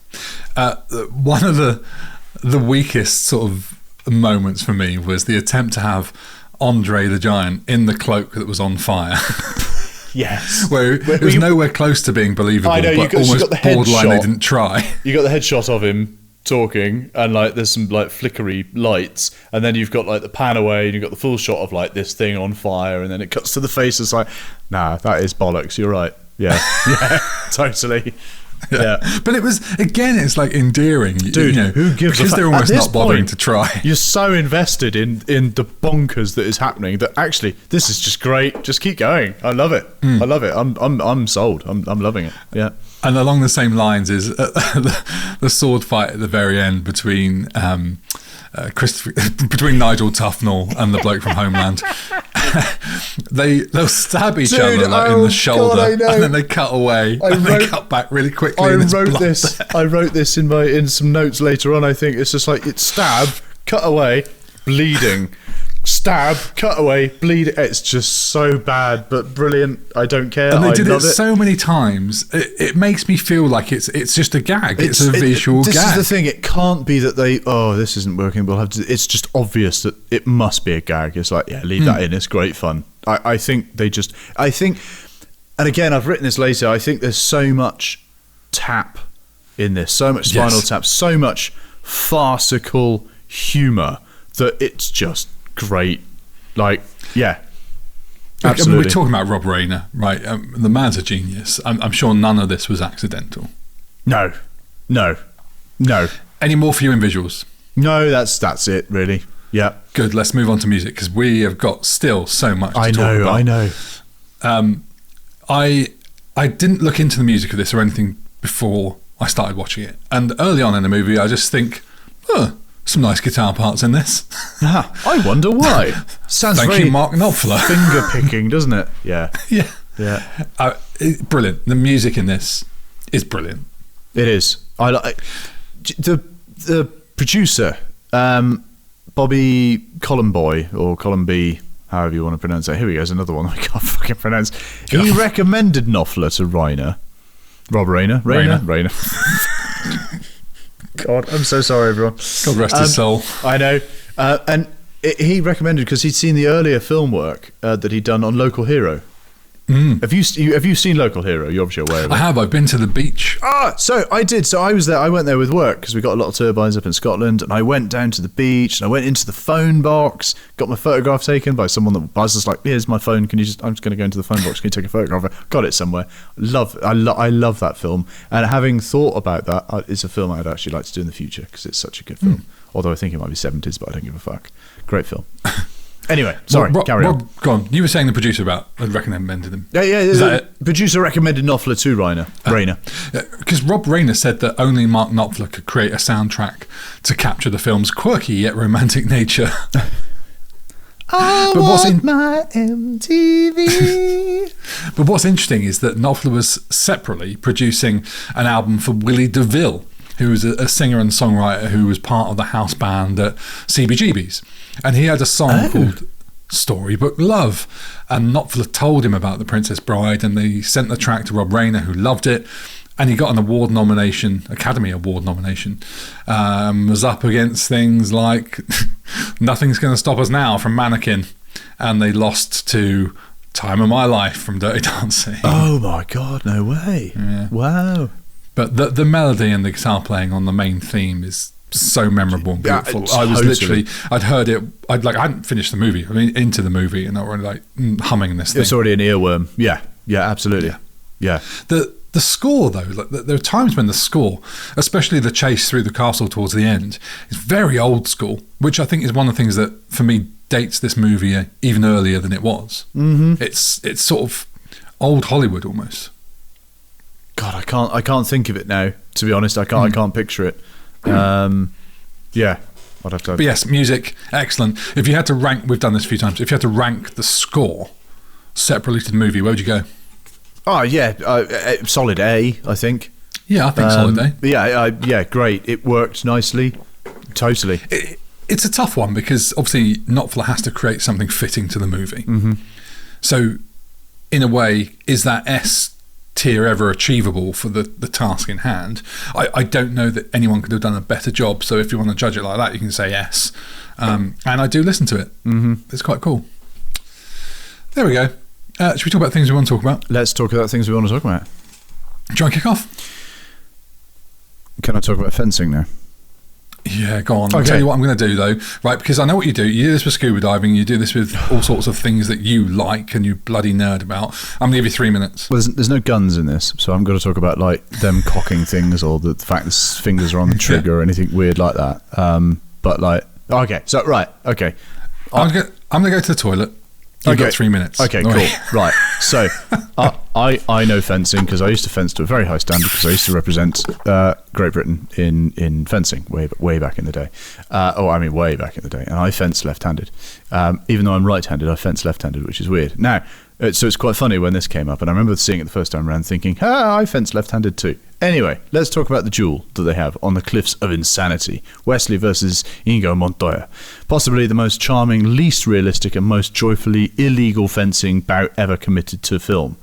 One of the weakest sort of moments for me was the attempt to have André the Giant in the cloak that was on fire. Yes. Where it was nowhere close to being believable, I know, but almost borderline they didn't try. You got the headshot of him talking, and like there's some like flickery lights, and then you've got like the pan away, and you've got the full shot of like this thing on fire, and then it cuts to the face. It's like, nah, that is bollocks. You're right. Yeah, yeah, totally. Yeah, but it was, again, it's like endearing, dude. Who gives because they're almost not bothering to try. You're so invested in the bonkers that is happening that actually this is just great. Just keep going. I love it. I love it. I'm sold. I'm loving it. Yeah. And along the same lines is the sword fight at the very end between between Nigel Tufnell and the bloke from Homeland. They'll stab each other like in the shoulder, God, and then they cut away and they cut back really quickly. I wrote this in some notes later on. I think it's just like it's stab, cut away, bleeding. Stab, cut away, bleed. It's just so bad, but brilliant. I don't care. And they did it so many times. It makes me feel like it's just a gag. It's a visual gag. This is the thing. It can't be that this isn't working. We'll have to. It's just obvious that it must be a gag. It's like, yeah, leave that in. It's great fun. I think they just. I think, and again, I've written this later. I think there's so much tap in this, so much Spinal Tap, so much farcical humour that it's just great. Like, yeah, absolutely. I mean, we're talking about Rob Reiner, right? The man's a genius. I'm sure none of this was accidental. No. Any more for you in visuals? No, that's it, really. Yeah. Good. Let's move on to music, because we have got still so much to talk about. I know. I didn't look into the music of this or anything before I started watching it. And early on in the movie, I just think, some nice guitar parts in this. I wonder why. Sounds Thank very you, Mark Knopfler. Finger picking, doesn't it? Yeah. Yeah. Brilliant. The music in this is brilliant. It is. I like the producer, Bobby Colomboy or Colomby, however you want to pronounce it. Here we go. There's another one I can't fucking pronounce. He recommended Knopfler to Reiner. Rob Reiner. God, I'm so sorry, everyone. God rest his soul. I know. And he recommended, because he'd seen the earlier film work that he'd done on Local Hero. Have you seen Local Hero? You're obviously aware of it. I have. I've been to the beach. So I did. So I was there. I went there with work because we got a lot of turbines up in Scotland, and I went down to the beach and I went into the phone box, got my photograph taken by someone that was just like, "Here's my phone. I'm just going to go into the phone box. Can you take a photograph?" Got it somewhere. I love that film, and having thought about that, it's a film I'd actually like to do in the future because it's such a good film. Although I think it might be 70s, but I don't give a fuck. Great film. Anyway, sorry, carry on. Rob, go on. You were saying the producer about recommended him. Yeah. Is that it? Producer recommended Knopfler to Reiner. Because Rob Reiner said that only Mark Knopfler could create a soundtrack to capture the film's quirky yet romantic nature. I want my MTV. But what's interesting is that Knopfler was separately producing an album for Willie DeVille, who was a singer and songwriter who was part of the house band at CBGB's. And he had a song called Storybook Love. And Knopfler told him about The Princess Bride, and they sent the track to Rob Reiner, who loved it. And he got an award nomination, Academy Award nomination. Was up against things like Nothing's Gonna Stop Us Now from Mannequin. And they lost to Time of My Life from Dirty Dancing. Oh my God, no way. Yeah. Wow. But the melody and the guitar playing on the main theme is so memorable and beautiful. Yeah, I was totally. literally, I'd heard it, I hadn't finished the movie, I mean, into the movie, and I was like humming this thing. It's already an earworm. Yeah, absolutely. Yeah. The score, though, like, there are times when the score, especially the chase through the castle towards the end, is very old school, which I think is one of the things that, for me, dates this movie even earlier than it was. Mm-hmm. It's sort of old Hollywood almost. God, I can't think of it now. To be honest, I can't picture it. Yeah, I'd have to. But yes, music, excellent. If you had to rank, we've done this a few times. If you had to rank the score separately to the movie, where would you go? Oh yeah, solid A, I think. Yeah, I think solid A. Yeah, great. It worked nicely. Totally. It's a tough one because obviously Knopfler has to create something fitting to the movie. Mm-hmm. So, in a way, is that S tier ever achievable for the task in hand? I don't know that anyone could have done a better job. So if you want to judge it like that, you can say yes. And I do listen to it. Mm-hmm. It's quite cool. There we go. Should we talk about things we want to talk about? Let's talk about things we want to talk about. Do you want to kick off? Can I talk about fencing now? Yeah, go on. Okay. I'll tell you what I'm going to do, though, right? Because I know what you do. You do this with scuba diving. You do this with all sorts of things that you like and you bloody nerd about. I'm going to give you 3 minutes. Well, there's no guns in this, so I'm going to talk about like them cocking things or the fact that fingers are on the trigger or anything weird like that. But like, okay, so right, okay. I'm going to go to the toilet. You've got 3 minutes. Okay, cool. Right. So, I know fencing because I used to fence to a very high standard because I used to represent Great Britain in fencing way back in the day. Way back in the day. And I fenced left-handed. Even though I'm right-handed, I fence left-handed, which is weird. Now, so it's quite funny when this came up, and I remember seeing it the first time around thinking, I fence left-handed too. Anyway, let's talk about the duel that they have on the Cliffs of Insanity. Wesley versus Inigo Montoya. Possibly the most charming, least realistic, and most joyfully illegal fencing bout ever committed to film.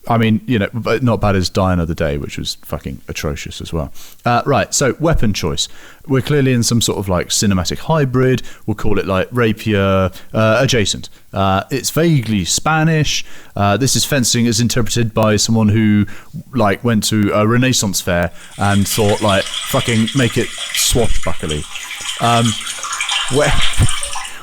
I mean, but not bad as Die Another Day, which was fucking atrocious as well. Right, so weapon choice. We're clearly in some sort of like cinematic hybrid. We'll call it like rapier adjacent. It's vaguely Spanish. This is fencing as interpreted by someone who like went to a Renaissance fair and thought like, fucking make it swashbuckly.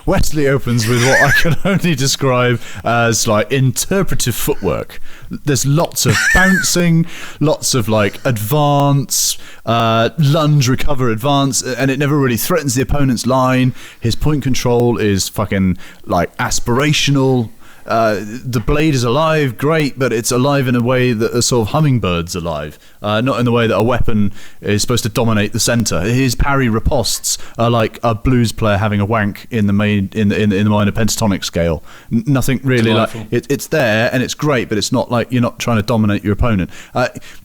Wesley opens with what I can only describe as like interpretive footwork. There's lots of bouncing, lots of like advance, lunge, recover, advance, and it never really threatens the opponent's line. His point control is fucking like aspirational. The blade is alive, great, but it's alive in a way that a sort of hummingbird's alive, not in the way that a weapon is supposed to dominate the center. His parry ripostes are like a blues player having a wank in the minor pentatonic scale. Nothing really Delightful. like it's there and it's great, but it's not like you're not trying to dominate your opponent.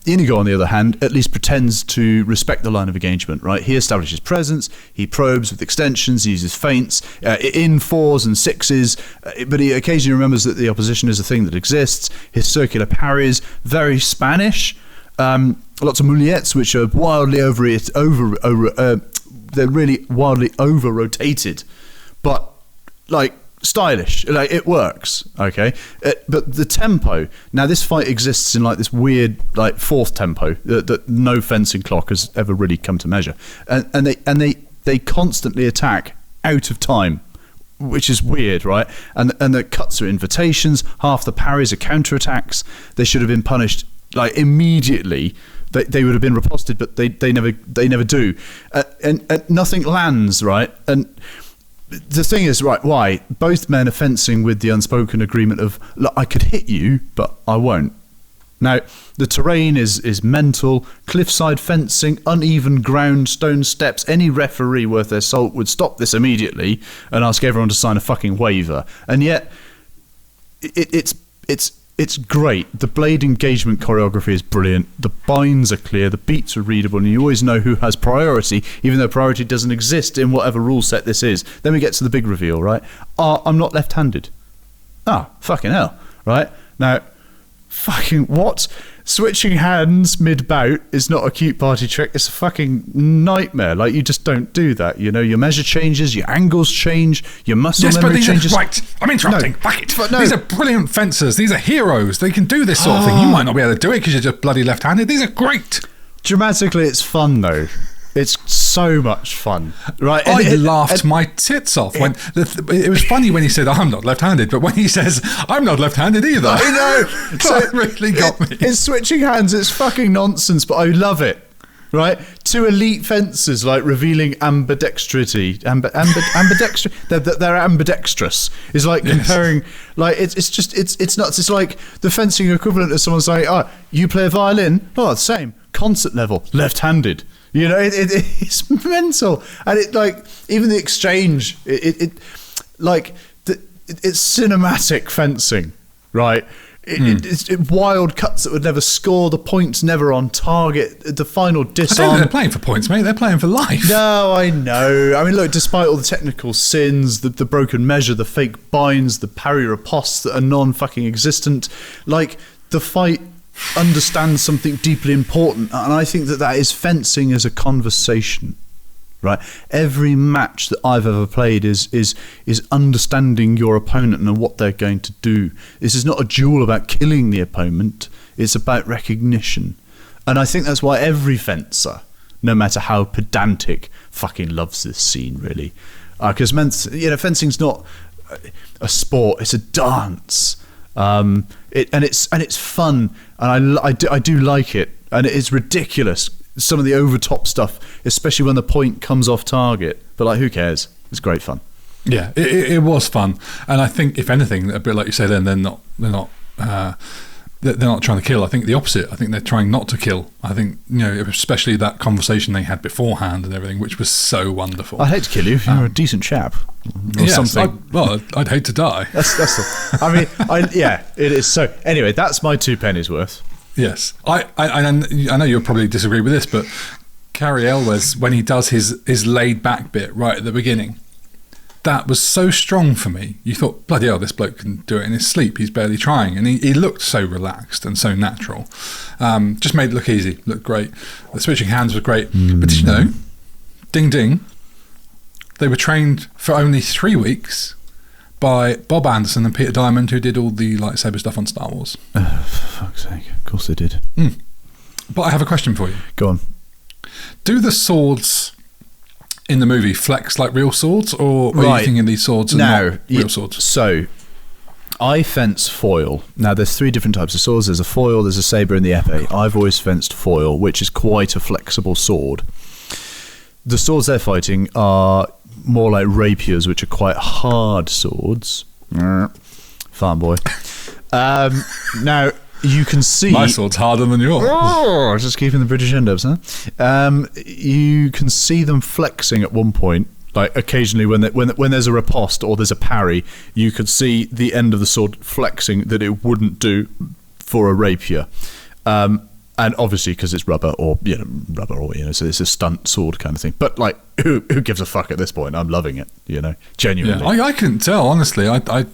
Inigo, on the other hand, at least pretends to respect the line of engagement. Right, he establishes presence, he probes with extensions, he uses feints in 4s and 6s, but he occasionally remembers that the opposition is a thing that exists. His circular parries, very Spanish. Lots of mulettes, which are wildly they're really wildly over rotated, but like stylish. Like it works. Okay, but the tempo. Now this fight exists in like this weird like fourth tempo that no fencing clock has ever really come to measure, and they constantly attack out of time, which is weird, right? And the cuts are invitations. Half the parries are counterattacks. They should have been punished like immediately. They would have been riposted, but they never do. And nothing lands, right? And the thing is, right? Why? Both men are fencing with the unspoken agreement of, look, I could hit you, but I won't. Now, the terrain is mental, cliffside fencing, uneven ground, stone steps. Any referee worth their salt would stop this immediately and ask everyone to sign a fucking waiver. And yet, it's great. The blade engagement choreography is brilliant. The binds are clear, the beats are readable, and you always know who has priority, even though priority doesn't exist in whatever rule set this is. Then we get to the big reveal, right? I'm not left-handed. Fucking hell, right? Now, fucking what? Switching hands mid-bout is not a cute party trick. It's a fucking nightmare. Like, you just don't do that, you know? Your measure changes, your angles change, your muscle memory changes. Right, I'm interrupting. No, Fuck it. no. These are brilliant fencers. These are heroes. They can do this sort of thing. You might not be able to do it because you're just bloody left-handed. These are great. Dramatically, it's fun, though. It's so much fun, right? I laughed my tits off. When it was funny when he said, I'm not left-handed, but when he says, I'm not left-handed either. I know. So it really got me. It's switching hands. It's fucking nonsense, but I love it, right? Two elite fencers, like, revealing ambidextrity. Ambidextrous. They're ambidextrous. Is like comparing, like, it's nuts. It's like the fencing equivalent of someone saying, you play a violin? Oh, the same. Concert level, left-handed. You know, it's mental, and it, like, even the exchange, it's cinematic fencing, right? It's wild cuts that would never score, the points never on target, the final disarm. I don't think they're playing for points, mate. They're playing for life. No, I know. I mean, look, despite all the technical sins, the broken measure, the fake binds, the parry ripostes that are non-fucking existent, like, the fight understands something deeply important, and I think that is fencing as a conversation, right? Every match that I've ever played is understanding your opponent and what they're going to do. This is not a duel about killing the opponent, it's about recognition. And I think that's why every fencer, no matter how pedantic, fucking loves this scene, really, because fencing's not a sport, it's a dance. It's fun, and I do like it, and it is ridiculous, some of the overtop stuff, especially when the point comes off target, but, like, who cares? It's great fun. Yeah, it was fun, and I think, if anything, a bit like you say, then they're not trying to kill. I think the opposite. I think they're trying not to kill. I think, you know, especially that conversation they had beforehand and everything, which was so wonderful. I'd hate to kill you if you're a decent chap. Or something. I'd hate to die. It is so. Anyway, that's my 2 pennies worth. Yes, I know you'll probably disagree with this, but Cary Elwes, when he does his laid back bit right at the beginning, that was so strong for me. You thought, bloody hell, this bloke can do it in his sleep. He's barely trying, and he looked so relaxed and so natural. Just made it look easy, looked great. The switching hands were great, but did you know? Ding ding. They were trained for only 3 weeks by Bob Anderson and Peter Diamond, who did all the lightsaber stuff on Star Wars. For fuck's sake. Of course they did. But I have a question for you. Go on. Do the swords in the movie flex like real swords, or are you thinking these swords are not real swords? So, I fence foil. Now, there's 3 different types of swords. There's a foil, there's a sabre, and the épée. I've always fenced foil, which is quite a flexible sword. The swords they're fighting are more like rapiers, which are quite hard swords. Farm boy. Now, you can see... My sword's harder than yours. Oh, just keeping the British end ups, huh? You can see them flexing at one point. Like, occasionally when there's a riposte or there's a parry, you could see the end of the sword flexing that it wouldn't do for a rapier. And obviously, because it's rubber, or so it's a stunt sword kind of thing. But, like, who gives a fuck at this point? I'm loving it, genuinely. Yeah, I couldn't tell, honestly. I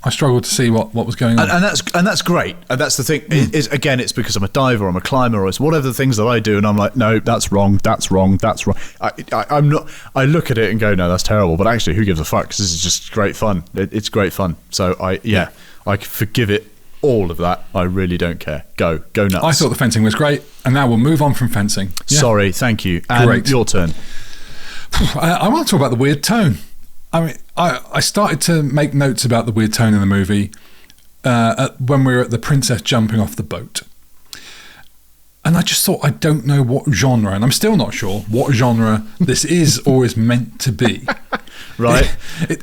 struggled to see what was going on, and that's great. And that's the thing. Again, it's because I'm a diver, or I'm a climber, or it's whatever the things that I do, and I'm like, no, that's wrong. That's wrong. That's wrong. I'm not. I look at it and go, no, that's terrible. But actually, who gives a fuck? Because this is just great fun. It's great fun. So I forgive it. All of that, I really don't care. Go nuts. I thought the fencing was great, and now we'll move on from fencing. Yeah. Sorry, thank you. And great. Your turn. I want to talk about the weird tone. I mean, I started to make notes about the weird tone in the movie when we were at the princess jumping off the boat. And I just thought, I don't know what genre, and I'm still not sure what genre this is or is meant to be. Right.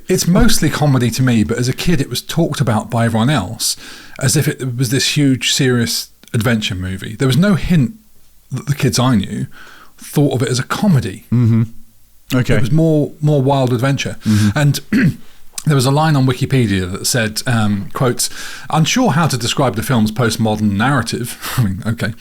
It's mostly comedy to me, but as a kid it was talked about by everyone else as if it was this huge, serious adventure movie. There was no hint that the kids I knew thought of it as a comedy. Okay. It was more wild adventure. And there was a line on Wikipedia that said, quote, "Unsure how to describe the film's postmodern narrative," I mean, okay,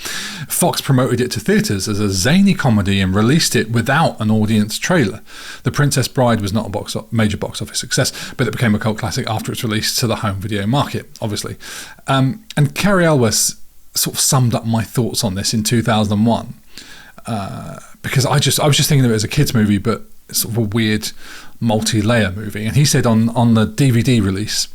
"Fox promoted it to theatres as a zany comedy and released it without an audience trailer. The Princess Bride was not a major box office success, but it became a cult classic after its release to the home video market, obviously." And Cary Elwes sort of summed up my thoughts on this in 2001, because I was just thinking of it as a kids movie, but sort of a weird multi-layer movie. And he said on the DVD release,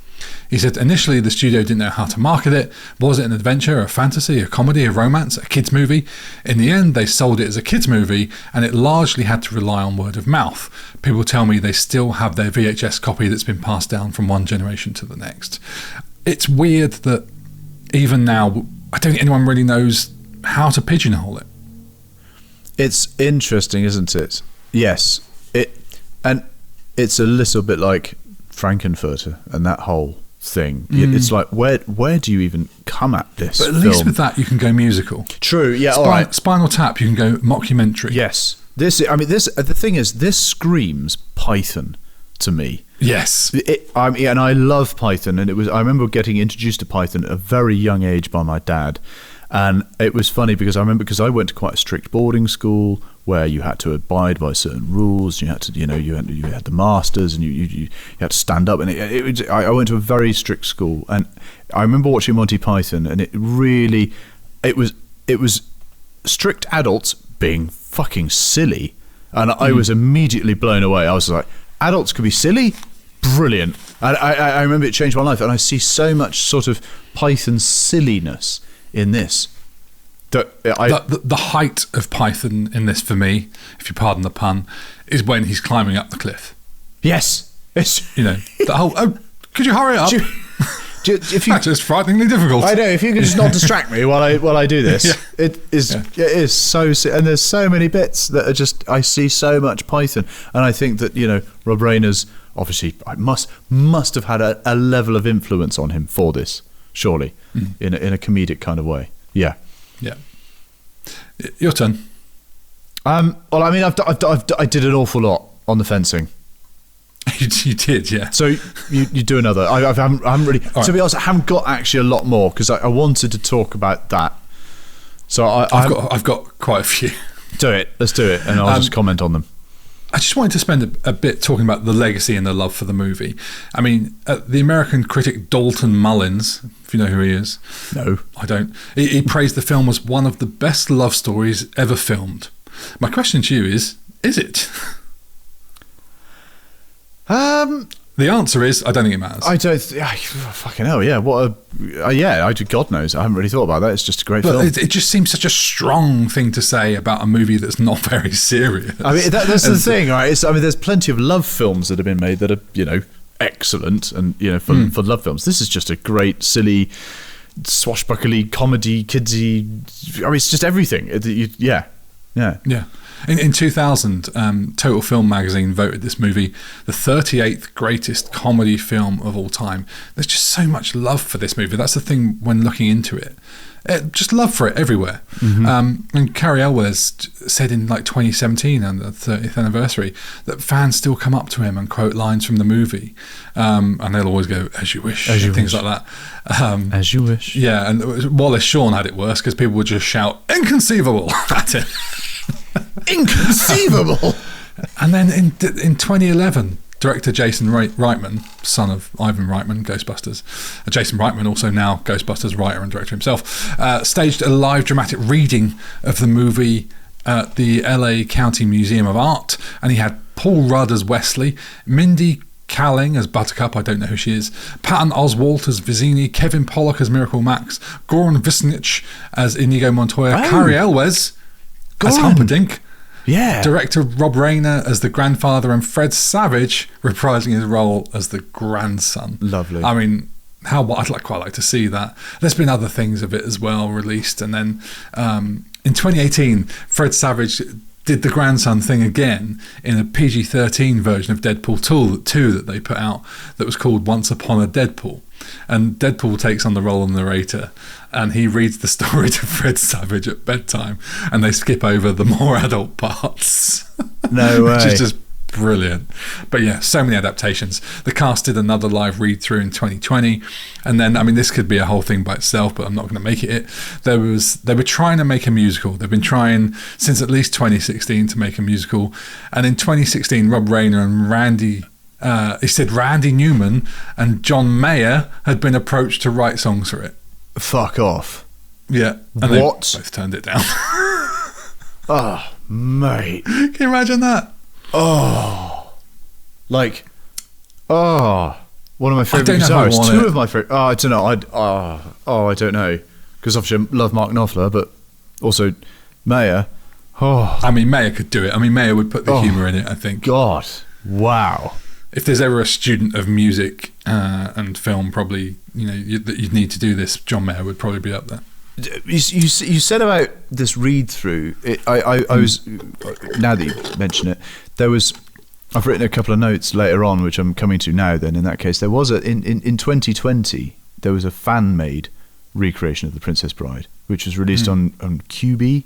he said, "Initially the studio didn't know how to market it. Was it an adventure, a fantasy, a comedy, a romance, a kids movie? In the end, they sold it as a kids movie, and it largely had to rely on word of mouth. People tell me they still have their VHS copy that's been passed down from one generation to the next." It's weird that even now, I don't think anyone really knows how to pigeonhole it. It's interesting, isn't it? Yes. It's a little bit like Frankenfurter and that whole thing. It's like, where do you even come at this? But at least with that, you can go musical. True, yeah, all right. Spinal Tap, you can go mockumentary. Yes. The thing is, this screams Python to me. Yes. And I love Python, and I remember getting introduced to Python at a very young age by my dad. And it was funny because I went to quite a strict boarding school where you had to abide by certain rules. You had to, you had the masters, and you had to stand up. And I went to a very strict school, and I remember watching Monty Python, and it was strict adults being fucking silly, and I was immediately blown away. I was like, adults could be silly? Brilliant. And I remember it changed my life, and I see so much sort of Python silliness in this. The height of Python in this, for me, if you pardon the pun, is when he's climbing up the cliff. Yes. It's the whole, could you hurry up? That's just frighteningly difficult. I know, if you could just not distract me while I do this. Yeah. It is so, and there's so many bits that are just, I see so much Python, and I think that, Rob Reiner's obviously must have had a level of influence on him for this, surely, in a comedic kind of way. Yeah. Yeah. Your turn. Well, I mean, I did an awful lot on the fencing. You did, yeah. So you do another. I haven't really. Right. To be honest, I haven't got actually a lot more because I wanted to talk about that. So I've got quite a few. Do it. Let's do it, and I'll just comment on them. I just wanted to spend a bit talking about the legacy and the love for the movie. I mean, the American critic Dalton Mullins, if you know who he is. No. I don't. He praised the film as one of the best love stories ever filmed. My question to you is it? The answer is, I don't think it matters. I don't. Fucking hell, yeah. God knows. I haven't really thought about that. It's just a great film. It just seems such a strong thing to say about a movie that's not very serious. I mean, that's the thing, right? There's plenty of love films that have been made that are, excellent, and for love films. This is just a great, silly, swashbuckly comedy, kidsy. I mean, it's just everything. Yeah. In 2000, Total Film magazine voted this movie the 38th greatest comedy film of all time. There's just so much love for this movie. That's the thing when looking into it. Just love for it everywhere. And Cary Elwes said in 2017 and the 30th anniversary that fans still come up to him and quote lines from the movie, and they'll always go "as you wish," things like that. As you wish. Yeah, and Wallace Shawn had it worse because people would just shout "inconceivable" at him. Inconceivable. And then in 2011, director Jason Reitman, son of Ivan Reitman, Ghostbusters, Jason Reitman, also now Ghostbusters writer and director himself, staged a live dramatic reading of the movie at the LA County Museum of Art, and he had Paul Rudd as Wesley, Mindy Kaling as Buttercup, I don't know who she is, Patton Oswalt as Vizzini, Kevin Pollak as Miracle Max, Goran Visnich as Inigo Montoya, Cary Elwes as Humperdinck, director Rob Reiner as the grandfather, and Fred Savage reprising his role as the grandson. Lovely. I mean, I'd quite like to see that. There's been other things of it as well released, and then in 2018, Fred Savage did the grandson thing again in a PG-13 version of Deadpool 2 that they put out that was called Once Upon a Deadpool. And Deadpool takes on the role of narrator, and he reads the story to Fred Savage at bedtime, and they skip over the more adult parts. No way. Which is just brilliant. But yeah, so many adaptations. The cast did another live read through in 2020, and then, I mean, this could be a whole thing by itself, but I'm not going to make it. They were trying to make a musical. They've been trying since at least 2016 to make a musical, and in 2016, Rob Reiner and Randy Newman and John Mayer had been approached to write songs for it. Fuck off. Yeah, and what? They both turned it down. Oh, mate. Can you imagine that? Oh, one of my favourite I don't know if I guitarists. want Two it. of my favourite. I don't know. I don't know, because obviously I love Mark Knopfler, but also Mayer. Oh, I mean, Mayer could do it. I mean, Mayer would put the humour in it, I think. God, wow. If there's ever a student of music and film, probably, that you'd need to do this, John Mayer would probably be up there. You said about this read through. I was, now that you mention it, I've written a couple of notes later on, which I'm coming to now. Then in that case, there was in 2020 there was a fan made recreation of The Princess Bride, which was released on QB,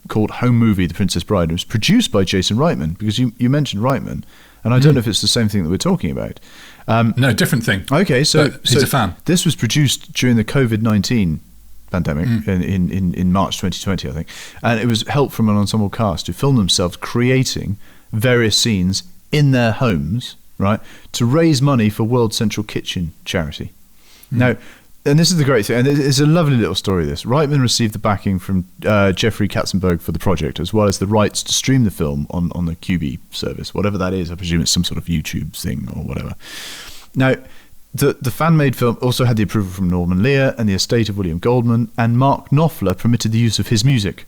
called Home Movie The Princess Bride. It was produced by Jason Reitman, because you mentioned Reitman, and I don't know if it's the same thing that we're talking about. No, different thing. Okay, so he's a fan. This was produced during the COVID-19 pandemic in March 2020, I think, and it was help from an ensemble cast who filmed themselves creating various scenes in their homes, right, to raise money for World Central Kitchen charity. Now, and this is the great thing, and it's a lovely little story, this. Reitman received the backing from Jeffrey Katzenberg for the project, as well as the rights to stream the film on the QB service, whatever that is. I presume it's some sort of YouTube thing or whatever. Now, the fan-made film also had the approval from Norman Lear and the estate of William Goldman, and Mark Knopfler permitted the use of his music.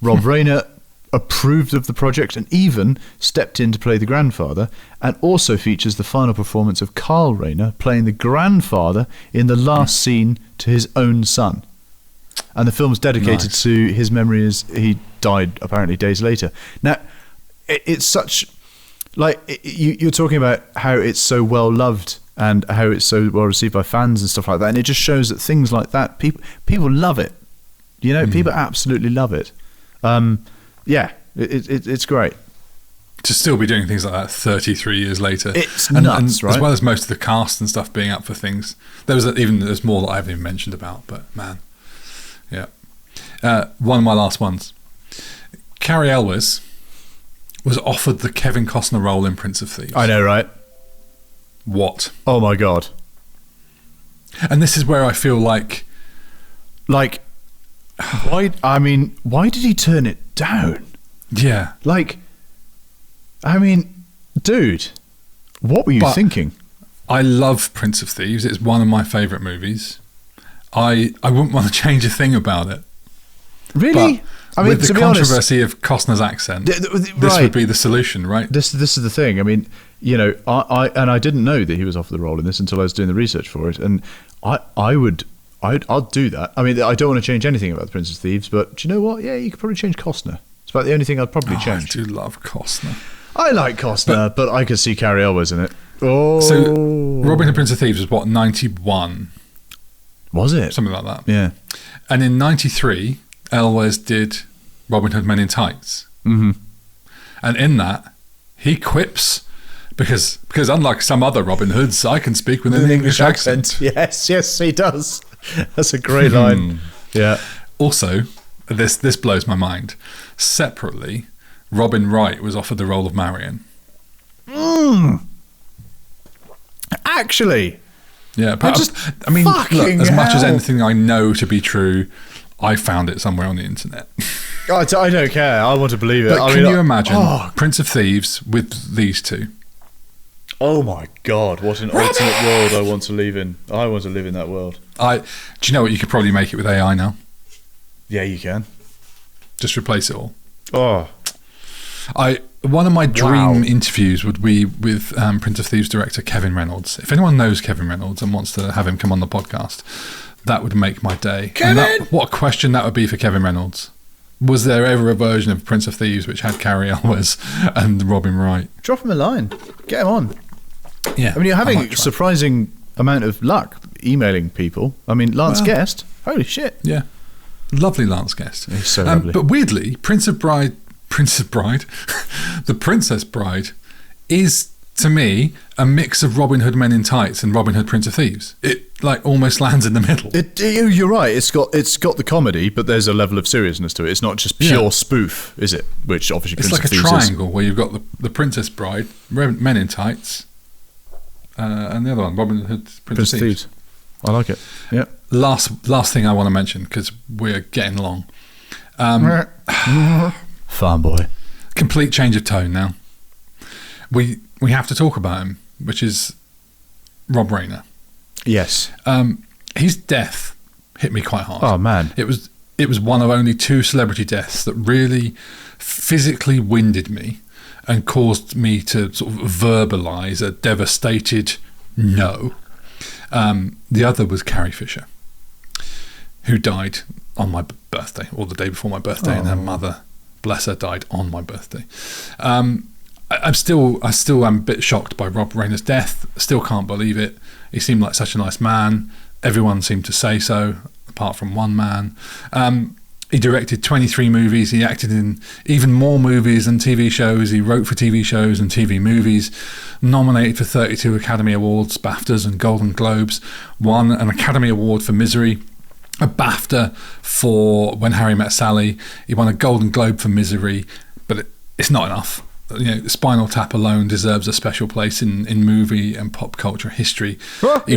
Rob Reiner approved of the project and even stepped in to play the grandfather, and also features the final performance of Carl Reiner playing the grandfather in the last scene to his own son. And the film's dedicated to his memory, as he died apparently days later. Now, it's such, you're talking about how it's so well loved and how it's so well received by fans and stuff like that, and it just shows that things like that, people love it. People absolutely love it. Yeah, it's great. To still be doing things like that 33 years later. It's nuts, right? As well as most of the cast and stuff being up for things. There's more that I haven't even mentioned about, but man. Yeah. One of my last ones. Cary Elwes was offered the Kevin Costner role in Prince of Thieves. I know, right? What? Oh my God. And this is where I feel like... why did he turn it down? Yeah. Dude, what were you thinking? I love Prince of Thieves. It's one of my favourite movies. I wouldn't want to change a thing about it. Really? But with the controversy of Costner's accent, this would be the solution, right? This is the thing. I mean, I didn't know that he was offered the role in this until I was doing the research for it, and I'd do that. I mean, I don't want to change anything about the Prince of Thieves, but do you know what? Yeah, you could probably change Costner. It's about the only thing I'd probably change. I do love Costner. I like Costner, but I could see Cary Elwes in it. Oh. So, Robin Hood Prince of Thieves was, 91? Was it? Something like that. Yeah. And in 93, Elwes did Robin Hood Men in Tights. Mm-hmm. And in that, he quips, because unlike some other Robin Hoods, I can speak with an English accent. Yes, he does. That's a great line. Yeah. Also, this blows my mind. Separately, Robin Wright was offered the role of Marion. Actually. Yeah, but look, as much as anything I know to be true, I found it somewhere on the internet. I don't care. I want to believe it. But can you imagine Prince of Thieves with these two? Oh my God, what an alternate world I want to live in. I want to live in that world. Do you know what? You could probably make it with AI now. Yeah, you can. Just replace it all. Oh. One of my dream interviews would be with Prince of Thieves director Kevin Reynolds. If anyone knows Kevin Reynolds and wants to have him come on the podcast, that would make my day. Kevin! What a question that would be for Kevin Reynolds. Was there ever a version of Prince of Thieves which had Cary Elwes and Robin Wright? Drop him a line. Get him on. Yeah. I mean, you're having surprising amount of luck emailing people. I mean, Lance Guest, holy shit. Yeah. Lovely Lance Guest. He's so lovely. But weirdly, The Princess Bride is, to me, a mix of Robin Hood Men in Tights and Robin Hood Prince of Thieves. It like almost lands in the middle. You're right. It's got the comedy, but there's a level of seriousness to it. It's not just pure spoof, is it? Which obviously it's Prince like of Thieves a triangle where you've got the Princess Bride, Men in Tights, and the other one, Robin Hood Prince of Thieves. I like it. Yeah. Last thing I want to mention, because we're getting along. Farm boy. Complete change of tone now. We have to talk about him, which is Rob Reiner. Yes. His death hit me quite hard. Oh man. It was one of only 2 celebrity deaths that really physically winded me and caused me to sort of verbalise a devastated no. The other was Carrie Fisher, who died on my birthday, or the day before my birthday, and her mother, bless her, died on my birthday. I still am a bit shocked by Rob Reiner's death. Still can't believe it. He seemed like such a nice man. Everyone seemed to say so, apart from one man. He directed 23 movies. He acted in even more movies and TV shows. He wrote for TV shows and TV movies. Nominated for 32 Academy Awards, BAFTAs and Golden Globes. Won an Academy Award for Misery. A BAFTA for When Harry Met Sally. He won a Golden Globe for Misery. But it's not enough. Spinal Tap alone deserves a special place in movie and pop culture history. He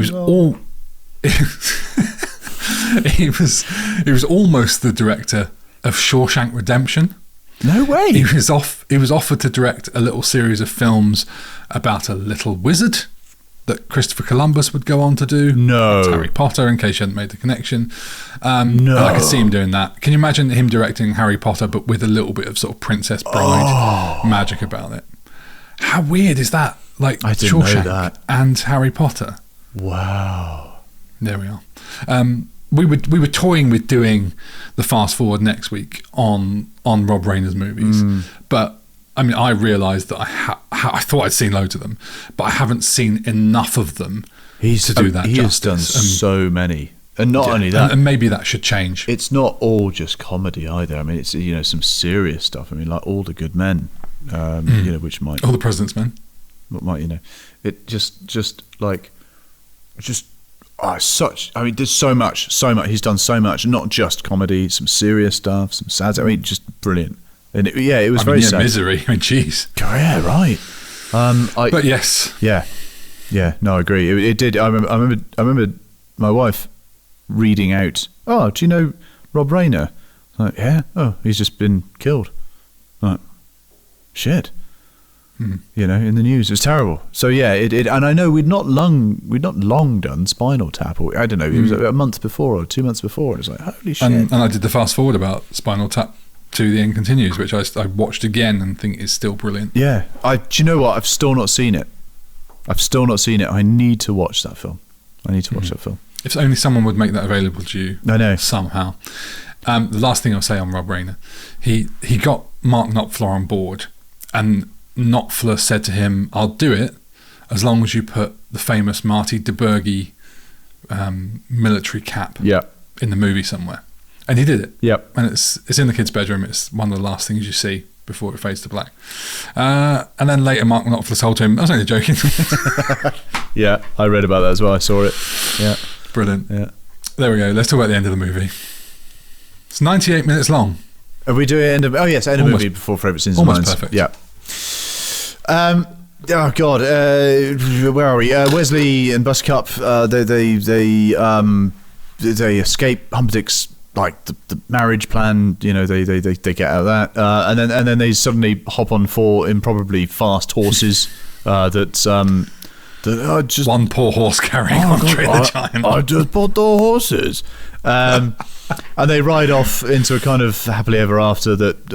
was he was almost the director of Shawshank Redemption. No way. He was offered to direct a little series of films about a little wizard that Christopher Columbus would go on to do. No. That's Harry Potter, in case you hadn't made the connection. No. And I could see him doing that. Can you imagine him directing Harry Potter, but with a little bit of sort of Princess Bride magic about it? How weird is that? Like I didn't Shawshank know that. and Harry Potter. Wow. There we are. We were toying with doing the fast forward next week on Rob Reiner's movies, but I mean, I realised that I thought I'd seen loads of them, but I haven't seen enough of them to do that He justice. has done so many, and not only that, and maybe that should change. it's not all just comedy either. I mean, it's some serious stuff. I mean, like All the Good Men, which might All the President's Men. What might it such. I mean, there's so much. He's done so much, not just comedy, some serious stuff, some sad. I mean, just brilliant. And it was very sad. Misery. I mean, jeez. Yeah, right. But yes. Yeah. No, I agree. It did. I remember my wife reading out. Oh, do you know Rob Reiner? Like, yeah. Oh, he's just been killed. Like, shit. In the news. It was terrible. So yeah, it and I know we'd not long done Spinal Tap, or I don't know, it was a month before or 2 months before, and it's like, holy shit. And I did the fast forward about Spinal Tap to The End Continues, which I watched again and think is still brilliant. Yeah. Do you know what? I've still not seen it. I need to watch that film. That film. If only someone would make that available to you. I know. Somehow. The last thing I'll say on Rob Reiner, he got Mark Knopfler on board, and Knopfler said to him, I'll do it as long as you put the famous Marty DeBurgi military cap in the movie somewhere. And he did it. Yep. And it's in the kid's bedroom. It's one of the last things you see before it fades to black. And then later Mark Knopfler told him, I was only joking. Yeah, I read about that as well. I saw it. Yeah. Brilliant. Yeah. There we go. Let's talk about the end of the movie. It's 98 minutes long. Are we doing end of movie before Favourite Sins and Almost Minds? perfect. Yeah. Oh God, where are we? Wesley and Buttercup. They escape Humperdinck's the marriage plan. They get out of that, and then they suddenly hop on 4 improbably fast horses. Just one poor horse carrying André the Giant. I just bought the horses. And they ride off into a kind of happily ever after that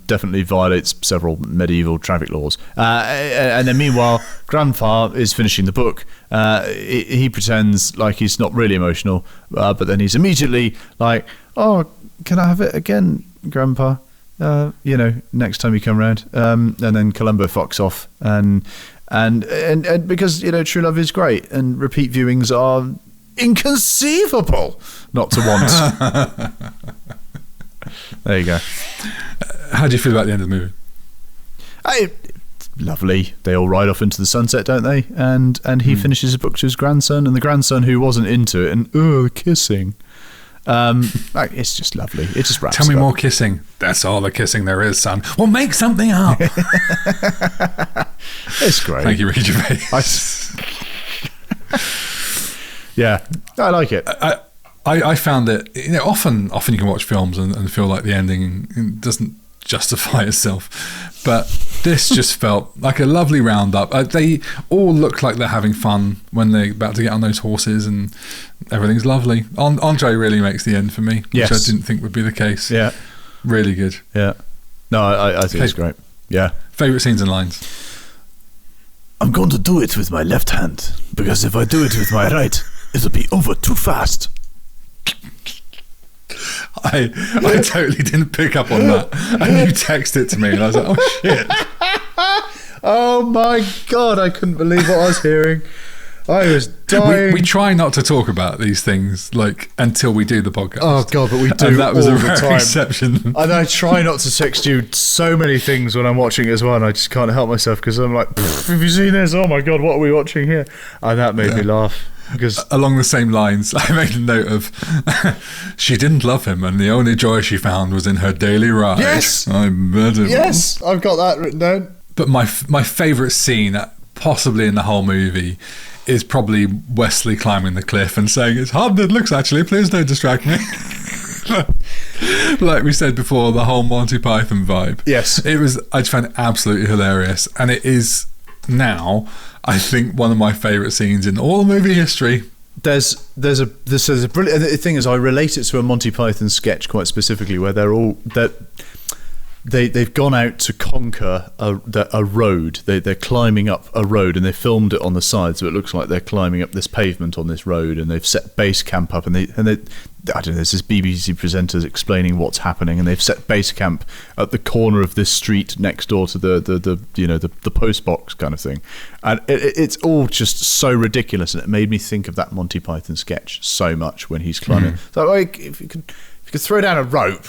definitely violates several medieval traffic laws. And then meanwhile, Grandpa is finishing the book. He pretends like he's not really emotional, but then he's immediately like, oh, can I have it again, Grandpa? Next time you come round. And then Columbo fucks off, and and because true love is great, and repeat viewings are inconceivable not to want. There you go. How do you feel about the end of the movie? It's lovely. They all ride off into the sunset, don't they? And he finishes his book to his grandson, and the grandson who wasn't into it, and the kissing. It's just lovely. It just wraps. Tell me up. more kissing. That's all the kissing there is, son. Well, make something up. It's great. Thank you, Ricky Gervais. Yeah, I like it. I found that often you can watch films and feel like the ending doesn't justify itself, but this just felt like a lovely roundup. They all look like they're having fun when they're about to get on those horses, and everything's lovely. Andre really makes the end for me, which I didn't think would be the case. Yeah, really good. Yeah, no, I think it's great. Yeah, favorite scenes and lines. I'm going to do it with my left hand, because if I do it with my right, it'll be over too fast. I totally didn't pick up on that, and you texted it to me, and I was like, oh shit. Oh my god, I couldn't believe what I was hearing. I was dying. We try not to talk about these things until we do the podcast. Oh god, but we do. And that was all a the rare time. exception. And I try not to text you so many things when I'm watching it as well, and I just can't help myself because I'm like, have you seen this? Oh my god, what are we watching here? And that made me laugh. Because along the same lines, I made a note of she didn't love him, and the only joy she found was in her daily ride. Yes, I bet it. Yes, I've got that written down. But my favourite scene, possibly in the whole movie, is probably Wesley climbing the cliff and saying, "It's harder than it looks. Actually, please don't distract me." Like we said before, the whole Monty Python vibe. Yes, it was. I just found it absolutely hilarious, and it is now, I think, one of my favourite scenes in all movie history. There's a brilliant. The thing is, I relate it to a Monty Python sketch quite specifically, where they've gone out to conquer a road. They're climbing up a road, and they filmed it on the side, so it looks like they're climbing up this pavement on this road, and they've set base camp up, and they I don't know, there's this BBC presenters explaining what's happening, and they've set base camp at the corner of this street next door to the post box kind of thing, and it's all just so ridiculous, and it made me think of that Monty Python sketch so much when he's climbing. So if you could throw down a rope,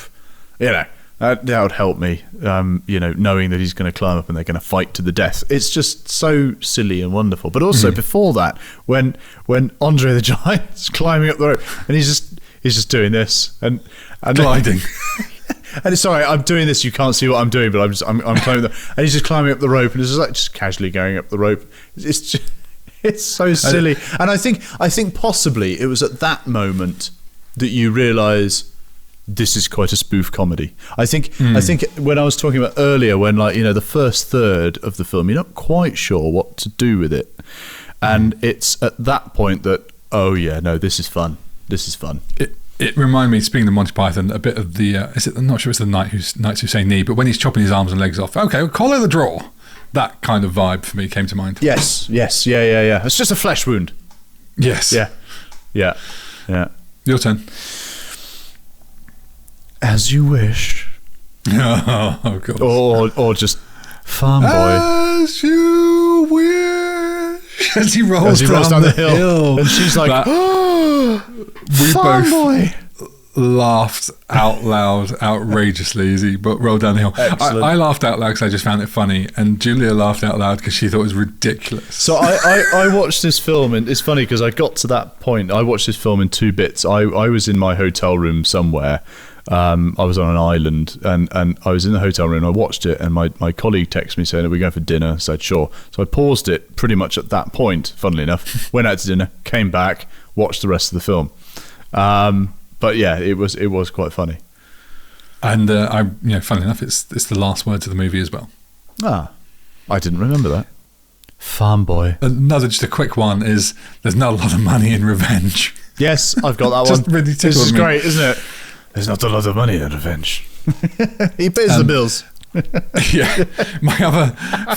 that would help me, knowing that he's going to climb up and they're going to fight to the death. It's just so silly and wonderful. But also before that, when André the Giant is climbing up the rope, and he's just doing this and gliding. And sorry, I'm doing this. You can't see what I'm doing, but I'm climbing and he's just climbing up the rope, and it's just casually going up the rope. It's so silly. And I think possibly it was at that moment that you realise this is quite a spoof comedy. I think when I was talking about earlier, when the first third of the film, you're not quite sure what to do with it, and it's at that point that this is fun. This is fun. It reminded me, speaking of Monty Python, a bit of the. I'm not sure it's the Knights Who Say Knee, but when he's chopping his arms and legs off. Okay, we'll collar the draw. That kind of vibe for me came to mind. Yes, yeah. It's just a flesh wound. Yes. Yeah. Your turn. As you wish. Oh God. Or just farm boy. As you wish. As he rolls down the hill. And she's like, we farm both boy. Laughed out loud outrageously as he rolled down the hill. I laughed out loud because I just found it funny, and Julia laughed out loud because she thought it was ridiculous. So I watched this film, and it's funny because I got to that point. I watched this film in two bits. I was in my hotel room somewhere. I was on an island, and I was in the hotel room. I watched it, and my colleague texted me saying, "Are we going for dinner?" I said, "Sure." So I paused it pretty much at that point, funnily enough, went out to dinner, came back, watched the rest of the film. But yeah, it was quite funny. And funnily enough, it's the last words of the movie as well. I didn't remember that. Farm boy. Another just a quick one is there's not a lot of money in revenge. Yes, I've got that just one. Really this is great, isn't it? There's not a lot of money in revenge. He pays the bills. Yeah. My other,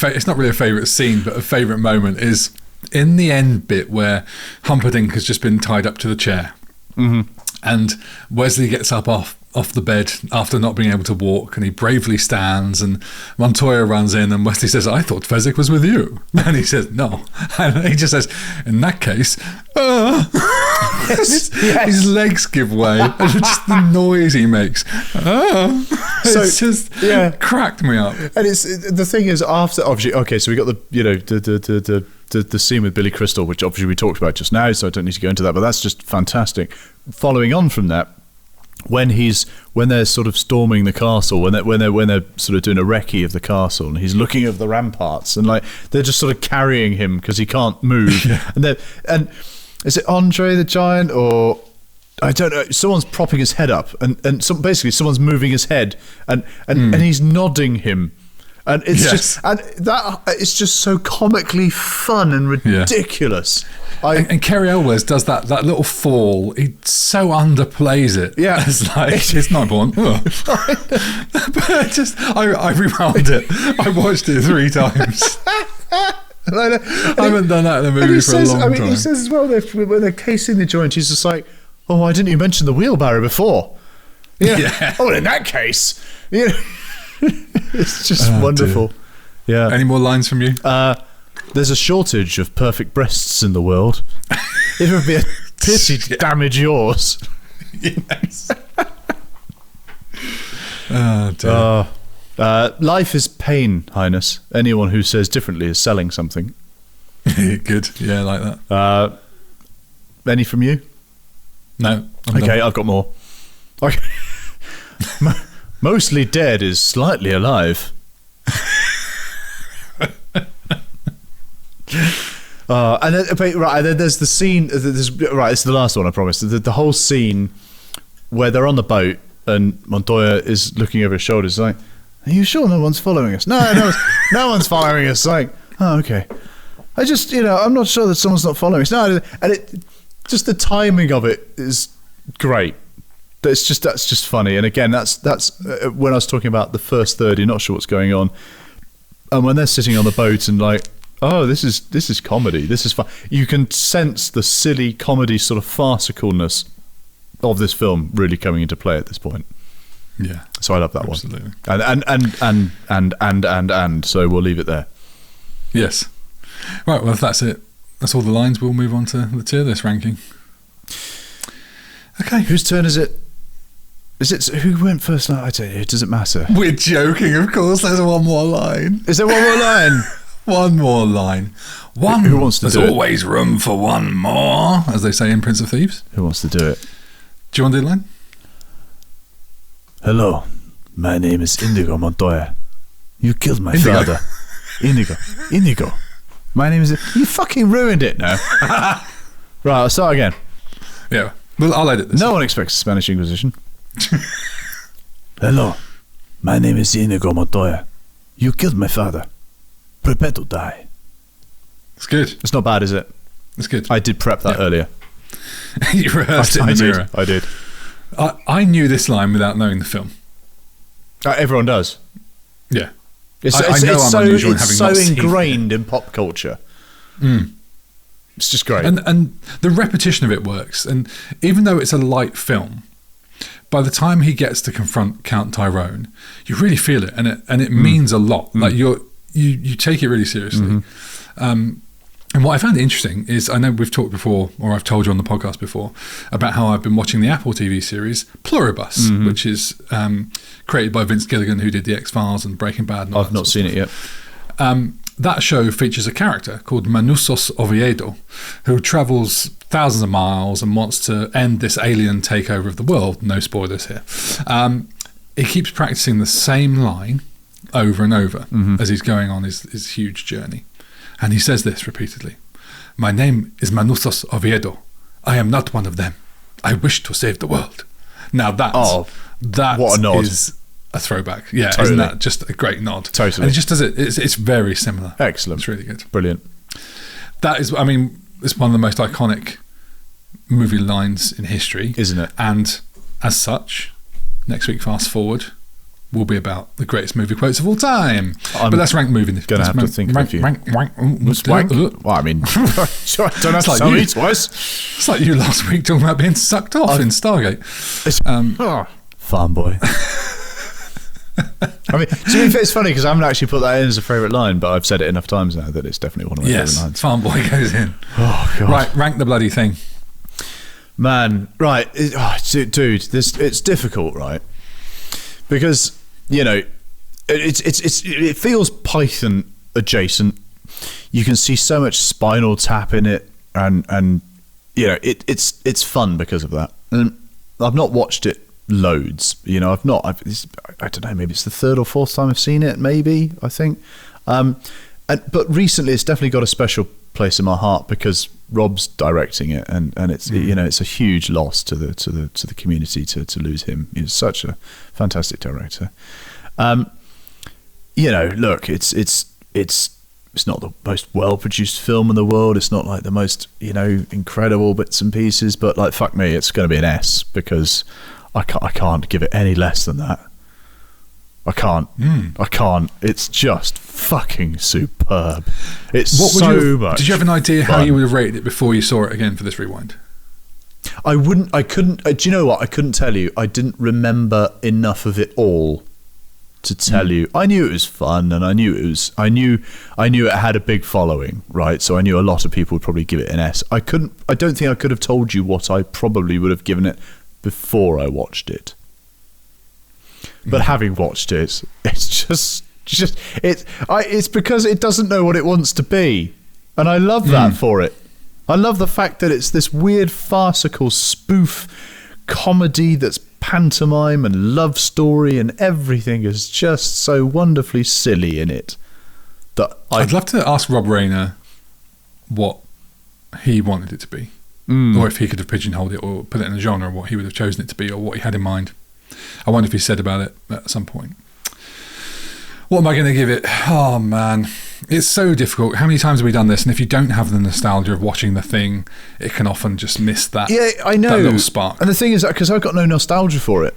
it's not really a favourite scene, but a favourite moment is in the end bit where Humperdinck has just been tied up to the chair. Mm-hmm. And Wesley gets up off off the bed after not being able to walk, and he bravely stands, and Montoya runs in, and Wesley says, I thought Fezzik was with you. And he says, no. And he just says, in that case, his legs give way, and just the noise he makes. It's just cracked me up. And it's the thing is, after obviously, okay, so we got the scene with Billy Crystal, which obviously we talked about just now, so I don't need to go into that, but that's just fantastic. Following on from that, when they're sort of storming the castle, when they're sort of doing a recce of the castle, and he's looking over the ramparts, and like they're just sort of carrying him because he can't move, and is it André the Giant, or I don't know, someone's propping his head up, and basically someone's moving his head, and he's nodding him. And it's it's just so comically fun and ridiculous. And Cary Elwes does that little fall. He so underplays it. Yeah, it's like it's not important. But I rewound it. I watched it 3 times. I haven't done that in a movie for a long time. He says as well, when they're casing the joint, he's just like, "Oh, why didn't you mention the wheelbarrow before?" Yeah. Oh, in that case, it's just wonderful. Dear. Yeah. Any more lines from you? There's a shortage of perfect breasts in the world. It would be a pity to damage yours. Yes. Oh, dear. Life is pain, Highness. Anyone who says differently is selling something. Good. Yeah, I like that. Any from you? No. Okay, I've got more. Okay. Mostly dead is slightly alive. And then there's the scene. Right, it's the last one, I promise. The whole scene where they're on the boat and Montoya is looking over his shoulders, like, "Are you sure no one's following us?" No one's following us. Like, oh, okay. I just, I'm not sure that someone's not following us. No, and just the timing of it is great. That's just funny. And again, that's when I was talking about the first third, you're not sure what's going on, and when they're sitting on the boat and like, oh, this is comedy. This is fun. You can sense the silly comedy sort of farcicalness of this film really coming into play at this point. Yeah. So I love that absolutely. one. And so we'll leave it there. Yes. Right. Well, if that's it, that's all the lines. We'll move on to the tier list ranking. Okay. Whose turn is it? Is it who went first? I don't know. Does it matter? We're joking, of course. There's one more line. Is there one more line? One more line. Who wants to do it? There's always room for one more, as they say in Prince of Thieves. Who wants to do it? Do you want to do the line? Hello, my name is Indigo Montoya. You killed my father. Indigo. My name is... You fucking ruined it now. Right, I'll start again. Yeah. Well, I'll edit this. No one expects a Spanish Inquisition. Hello, my name is Indigo Montoya. You killed my father. Prepare to die. It's good. It's not bad, is it? It's good. I did prep that earlier. You rehearsed it in the mirror. I did. I knew this line without knowing the film. Everyone does. Yeah. I know I'm unusual in having not seen it. It's so ingrained in pop culture. Mm. It's just great. And the repetition of it works. And even though it's a light film, by the time he gets to confront Count Tyrone, you really feel it, and it means a lot. Like you take it really seriously. And what I found interesting is, I know we've talked before, or I've told you on the podcast before, about how I've been watching the Apple TV series Pluribus, which is created by Vince Gilligan, who did The X-Files and Breaking Bad. And I've not seen it yet. That show features a character called Manusos Oviedo, who travels thousands of miles and wants to end this alien takeover of the world. No spoilers here. He keeps practicing the same line over and over as he's going on his huge journey. And he says this repeatedly. My name is Manusos Oviedo. I am not one of them. I wish to save the world. Now that what a nod. Is a throwback. Yeah, totally. Isn't that just a great nod? Totally. And it just does it. It's very similar. Excellent. It's really good. Brilliant. That is, I mean, it's one of the most iconic movie lines in history. Isn't it? And as such, next week, Fast Forward, will be about the greatest movie quotes of all time. But that's ranked movie. Going to have to think of a few. Well, I mean, sure, don't have to tell me twice. It's like you last week talking about being sucked off in Stargate. Farm boy. I mean, to be fair, it's funny because I haven't actually put that in as a favourite line, but I've said it enough times now that it's definitely one of my favourite lines. Farm boy goes in. Oh, God. Right, rank the bloody thing. Man, right. Dude, it's difficult, right? Because, you know, it feels Python adjacent. You can see so much Spinal Tap in it, and you know, it's fun because of that. And I've not watched it loads, you know. I don't know, maybe it's the third or fourth time I've seen it, maybe, I think. But recently it's definitely got a special place in my heart because Rob's directing it, and it's you know, it's a huge loss to the community to lose him. He's such a fantastic director. You know, look, it's not the most well-produced film in the world. It's not like the most, you know, incredible bits and pieces, but like, fuck me, it's going to be an S because I can't give it any less than that. I can't. It's just fucking superb. It's much. Did you have an idea fun. how you would have rated it before you saw it again for this rewind? I couldn't. Do you know what? I couldn't tell you. I didn't remember enough of it all to tell you. I knew it was fun, and I knew it had a big following, right? So I knew a lot of people would probably give it an S. I don't think I could have told you what I probably would have given it before I watched it. But having watched it, it's it's because it doesn't know what it wants to be, and I love that for it. I love the fact that it's this weird farcical spoof comedy that's pantomime and love story, and everything is just so wonderfully silly in it. That I'd love to ask Rob Reiner what he wanted it to be, or if he could have pigeonholed it or put it in a genre, what he would have chosen it to be, or what he had in mind. I wonder if he said about it at some point. What am I going to give it? Oh, man. It's so difficult. How many times have we done this? And if you don't have the nostalgia of watching the thing, it can often just miss that. Yeah, I know. That little spark. And the thing is, because I've got no nostalgia for it.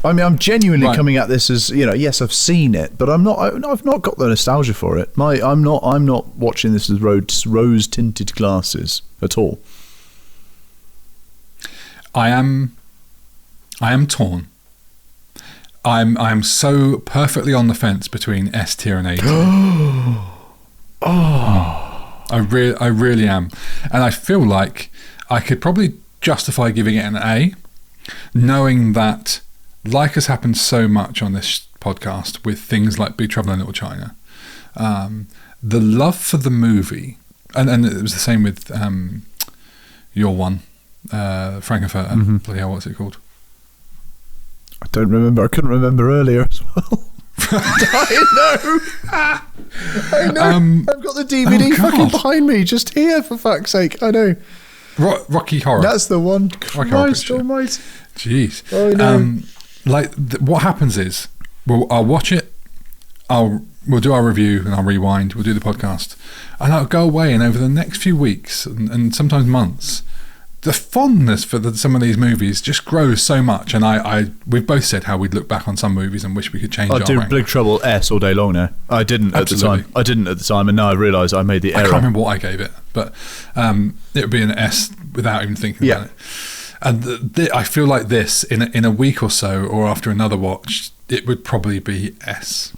I mean, I'm genuinely coming at this as, you know, yes, I've seen it, but I've not got the nostalgia for it. I'm not watching this with rose-tinted glasses at all. I am torn. I'm so perfectly on the fence between S tier and A tier. I really am, and I feel like I could probably justify giving it an A, knowing that, like has happened so much on this podcast with things like Big Trouble in Little China, the love for the movie, and it was the same with your one, Frankfurter. Bloody hell, what's it called? I don't remember. I couldn't remember earlier as well. I know. I've got the DVD fucking behind me, just here, for fuck's sake. I know. Rocky Horror. That's the one. Christ almighty. Jeez. I know. What happens is, I'll watch it. We'll do our review and I'll rewind. We'll do the podcast, and I'll go away. And over the next few weeks and sometimes months, the fondness for some of these movies just grows so much, and we've both said how we'd look back on some movies and wish we could change. I'd do Big Trouble S all day long now. I didn't at the time, and now I realise I made the error. I can't remember what I gave it, but it would be an S without even thinking about it. And I feel like this in a week or so, or after another watch, it would probably be S.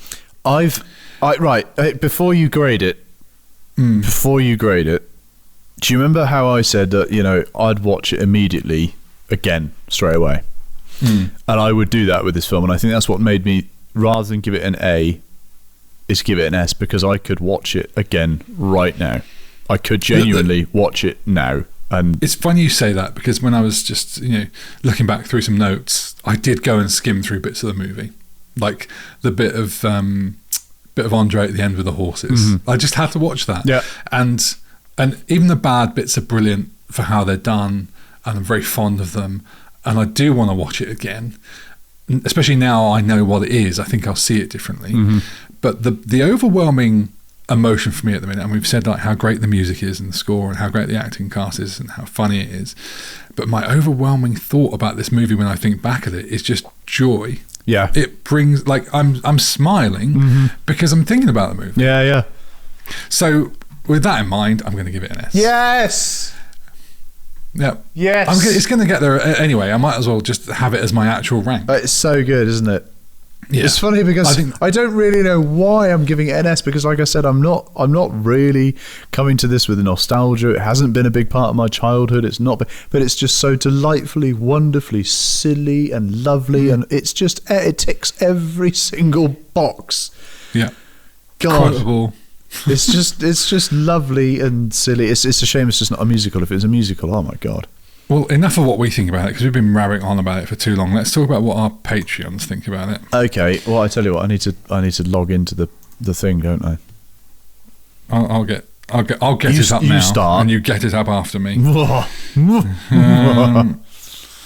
Before you grade it. Do you remember how I said that, you know, I'd watch it immediately again, straight away? And I would do that with this film. And I think that's what made me, rather than give it an A, is give it an S, because I could watch it again right now. I could genuinely watch it now. And it's funny you say that, because when I was just, you know, looking back through some notes, I did go and skim through bits of the movie. Like the bit of André at the end with the horses. I just had to watch that. Yeah. And even the bad bits are brilliant for how they're done, and I'm very fond of them. And I do want to watch it again, especially now I know what it is. I think I'll see it differently. But the overwhelming emotion for me at the minute, and we've said like how great the music is and the score and how great the acting cast is and how funny it is, but my overwhelming thought about this movie when I think back at it is just joy. Yeah. It brings, like, I'm smiling because I'm thinking about the movie. Yeah. So with that in mind, I'm going to give it an S. Yes. Yeah. Yes. It's going to get there anyway. I might as well just have it as my actual rank. It's so good, isn't it? Yeah. It's funny because I don't really know why I'm giving it an S, because like I said, I'm not really coming to this with nostalgia. It hasn't been a big part of my childhood. It's not, but it's just so delightfully, wonderfully silly and lovely, and it ticks every single box. Yeah. God. Quotable. It's just lovely and silly. It's a shame it's just not a musical. If it was a musical, oh my God. Well, enough of what we think about it, because we've been rabbiting on about it for too long. Let's talk about what our Patreons think about it. Okay. Well, I tell you what, I need to log into the thing, don't I? I'll get it up now, start. and you get it up after me.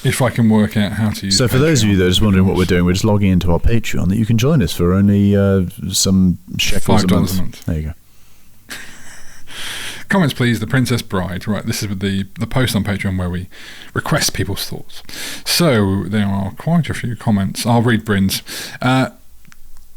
If I can work out how to use. So, for those of you that are just wondering what we're doing, we're just logging into our Patreon that you can join us for only some shekels $5 a month. There you go. Comments, please. The Princess Bride. Right, this is the post on Patreon where we request people's thoughts. So there are quite a few comments. I'll read Bryn's.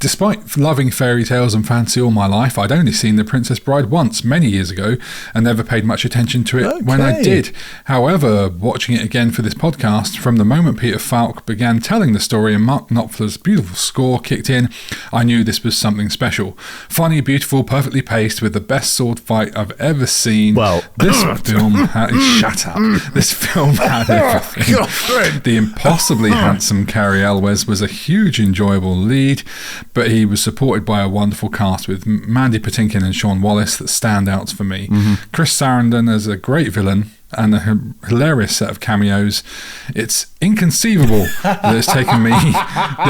Despite loving fairy tales and fantasy all my life, I'd only seen The Princess Bride once, many years ago, and never paid much attention to it when I did. However, watching it again for this podcast, from the moment Peter Falk began telling the story and Mark Knopfler's beautiful score kicked in, I knew this was something special. Funny, beautiful, perfectly paced, with the best sword fight I've ever seen. Well, this film had... Shut up. This film had everything. The impossibly handsome Cary Elwes was a huge, enjoyable lead, but he was supported by a wonderful cast with Mandy Patinkin and Sean Wallace that stand out for me. Chris Sarandon as a great villain and a hilarious set of cameos. It's inconceivable that it's taken me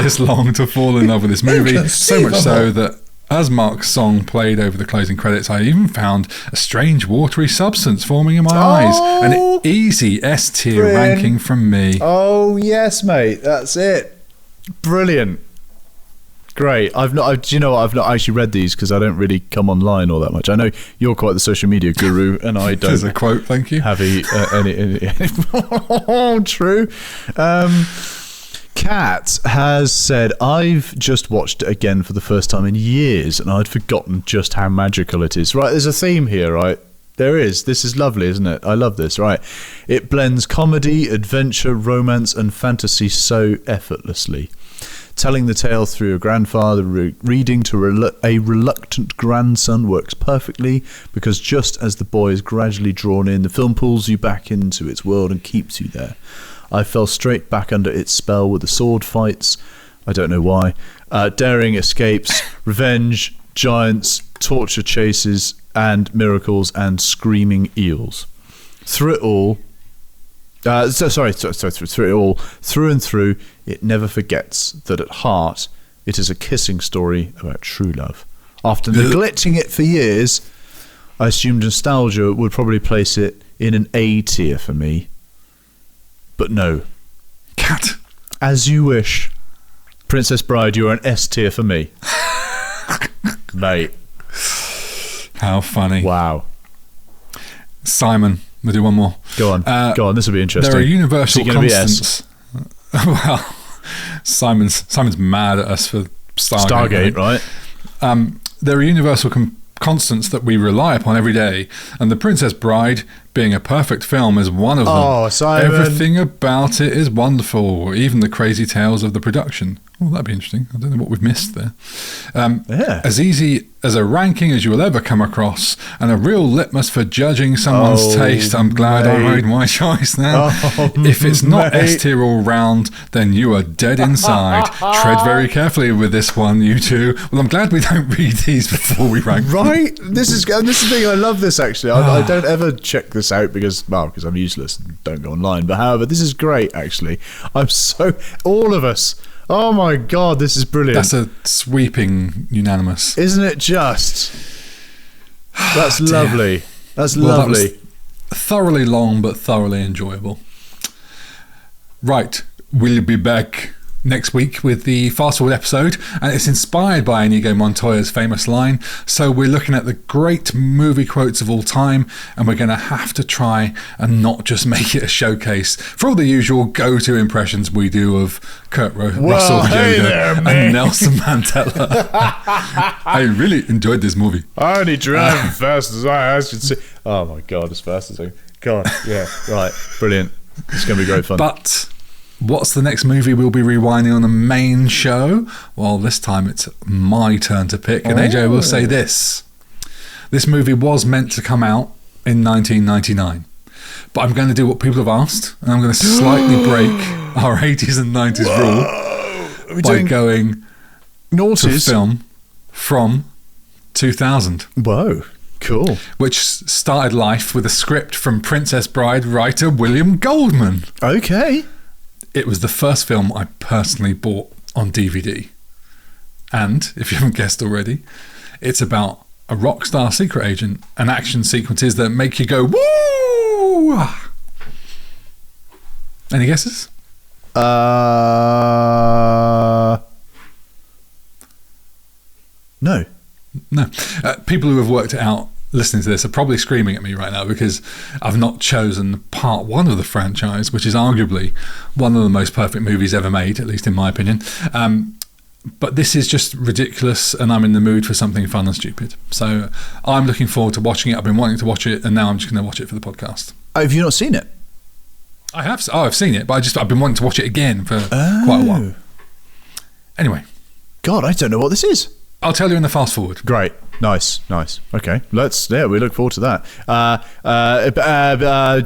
this long to fall in love with this movie, so much so that as Mark's song played over the closing credits, I even found a strange watery substance forming in my eyes. An easy S-tier ranking from me. Oh, yes, mate. That's it. Brilliant. Great. Do you know what? I've not actually read these because I don't really come online all that much. I know you're quite the social media guru, and I don't. There's a quote. Thank you. Have any true. Kat has said, I've just watched it again for the first time in years, and I'd forgotten just how magical it is. Right, there's a theme here, right? There is. This is lovely, isn't it? I love this, right? It blends comedy, adventure, romance, and fantasy so effortlessly. Telling the tale through a grandfather reading to a reluctant grandson works perfectly, because just as the boy is gradually drawn in, the film pulls you back into its world and keeps you there. I fell straight back under its spell with the sword fights. I don't know why. Daring escapes, revenge, giants, torture chases, and miracles, and screaming eels. Through it all... through and through, it never forgets that at heart it is a kissing story about true love. After neglecting it for years, I assumed nostalgia would probably place it in an A tier for me. But no. Cat. As you wish. Princess Bride, you're an S tier for me. Mate. How funny. Wow. Simon. We'll do one more. Go on. This will be interesting. There are universal constants. Well, Simon's mad at us for Stargate, right? There are universal constants that we rely upon every day, and The Princess Bride, being a perfect film, is one of them. Oh, Simon. Everything about it is wonderful, even the crazy tales of the production. Oh, that'd be interesting. I don't know what we've missed there. As easy as a ranking as you will ever come across, and a real litmus for judging someone's taste. I'm glad I made my choice now. If it's not S-tier all round, then you are dead inside. Tread very carefully with this one, you two. Well, I'm glad we don't read these before we rank. Right? This is the thing. I love this, actually. I don't ever check this out because I'm useless and don't go online. But however, this is great, actually. All of us. Oh my God, this is brilliant. That's a sweeping unanimous. Isn't it just? That's lovely. That's lovely. That was thoroughly long, but thoroughly enjoyable. Right, we'll be back next week with the Fast Forward episode, and it's inspired by Inigo Montoya's famous line. So we're looking at the great movie quotes of all time, and we're going to have to try and not just make it a showcase for all the usual go-to impressions we do of Kurt Russell, Yoda, and Nelson Mandela. I really enjoyed this movie. I only drive as fast as I can see. Oh my God, as fast as I God, yeah, right. Brilliant. It's going to be great fun. But what's the next movie we'll be rewinding on the main show? Well, this time it's my turn to pick. And AJ will say this. This movie was meant to come out in 1999. But I'm going to do what people have asked. And I'm going to slightly break our 80s and 90s rule by going to film from 2000. Whoa. Cool. Which started life with a script from Princess Bride writer William Goldman. Okay. It was the first film I personally bought on DVD. And, if you haven't guessed already, it's about a rock star secret agent and action sequences that make you go, woo! Any guesses? No. No. People who have worked it out listening to this are probably screaming at me right now because I've not chosen part one of the franchise, which is arguably one of the most perfect movies ever made, at least in my opinion. But this is just ridiculous and I'm in the mood for something fun and stupid. So I'm looking forward to watching it. I've been wanting to watch it and now I'm just going to watch it for the podcast. Have you not seen it? I have. Oh, I've seen it, but I've been wanting to watch it again for quite a while. Anyway. God, I don't know what this is. I'll tell you in the fast forward. Great. Nice. Okay. We look forward to that.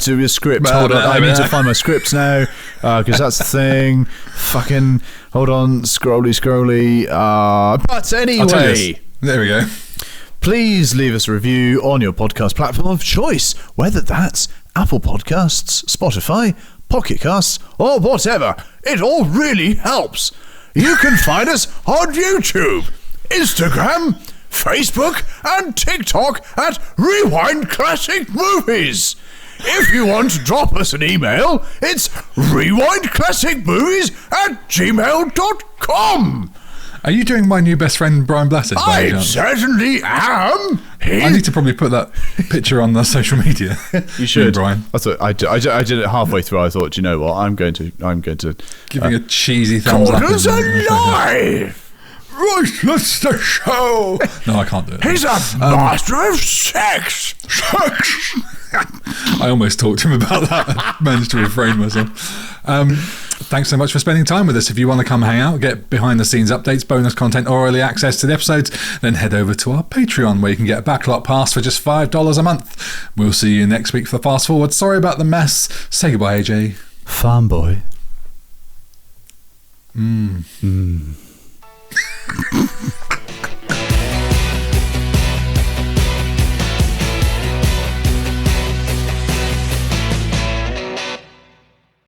Do a script. Hold on. I need to find my scripts now, because that's the thing. Fucking, hold on. Scrolly. But anyway. There we go. Please leave us a review on your podcast platform of choice, whether that's Apple Podcasts, Spotify, Pocket Casts, or whatever. It all really helps. You can find us on YouTube, Instagram, Facebook and TikTok at Rewind Classic Movies. If you want to drop us an email, it's rewindclassicmovies@gmail.com. Are you doing my new best friend Brian Blessed? I certainly am. I need to probably put that picture on the social media. You should, Brian. I thought I did it halfway through. I thought, you know what, I'm going to giving a cheesy thumbs up. Corner's alive. Right, that's the show. No, I can't do it. He's a master of sex. I almost talked to him about that. I managed to refrain myself. Thanks so much for spending time with us. If you want to come hang out, get behind the scenes updates, bonus content, or early access to the episodes, then head over to our Patreon where you can get a backlot pass for just $5 a month. We'll see you next week for the Fast Forward. Sorry about the mess. Say goodbye, AJ. Farm boy.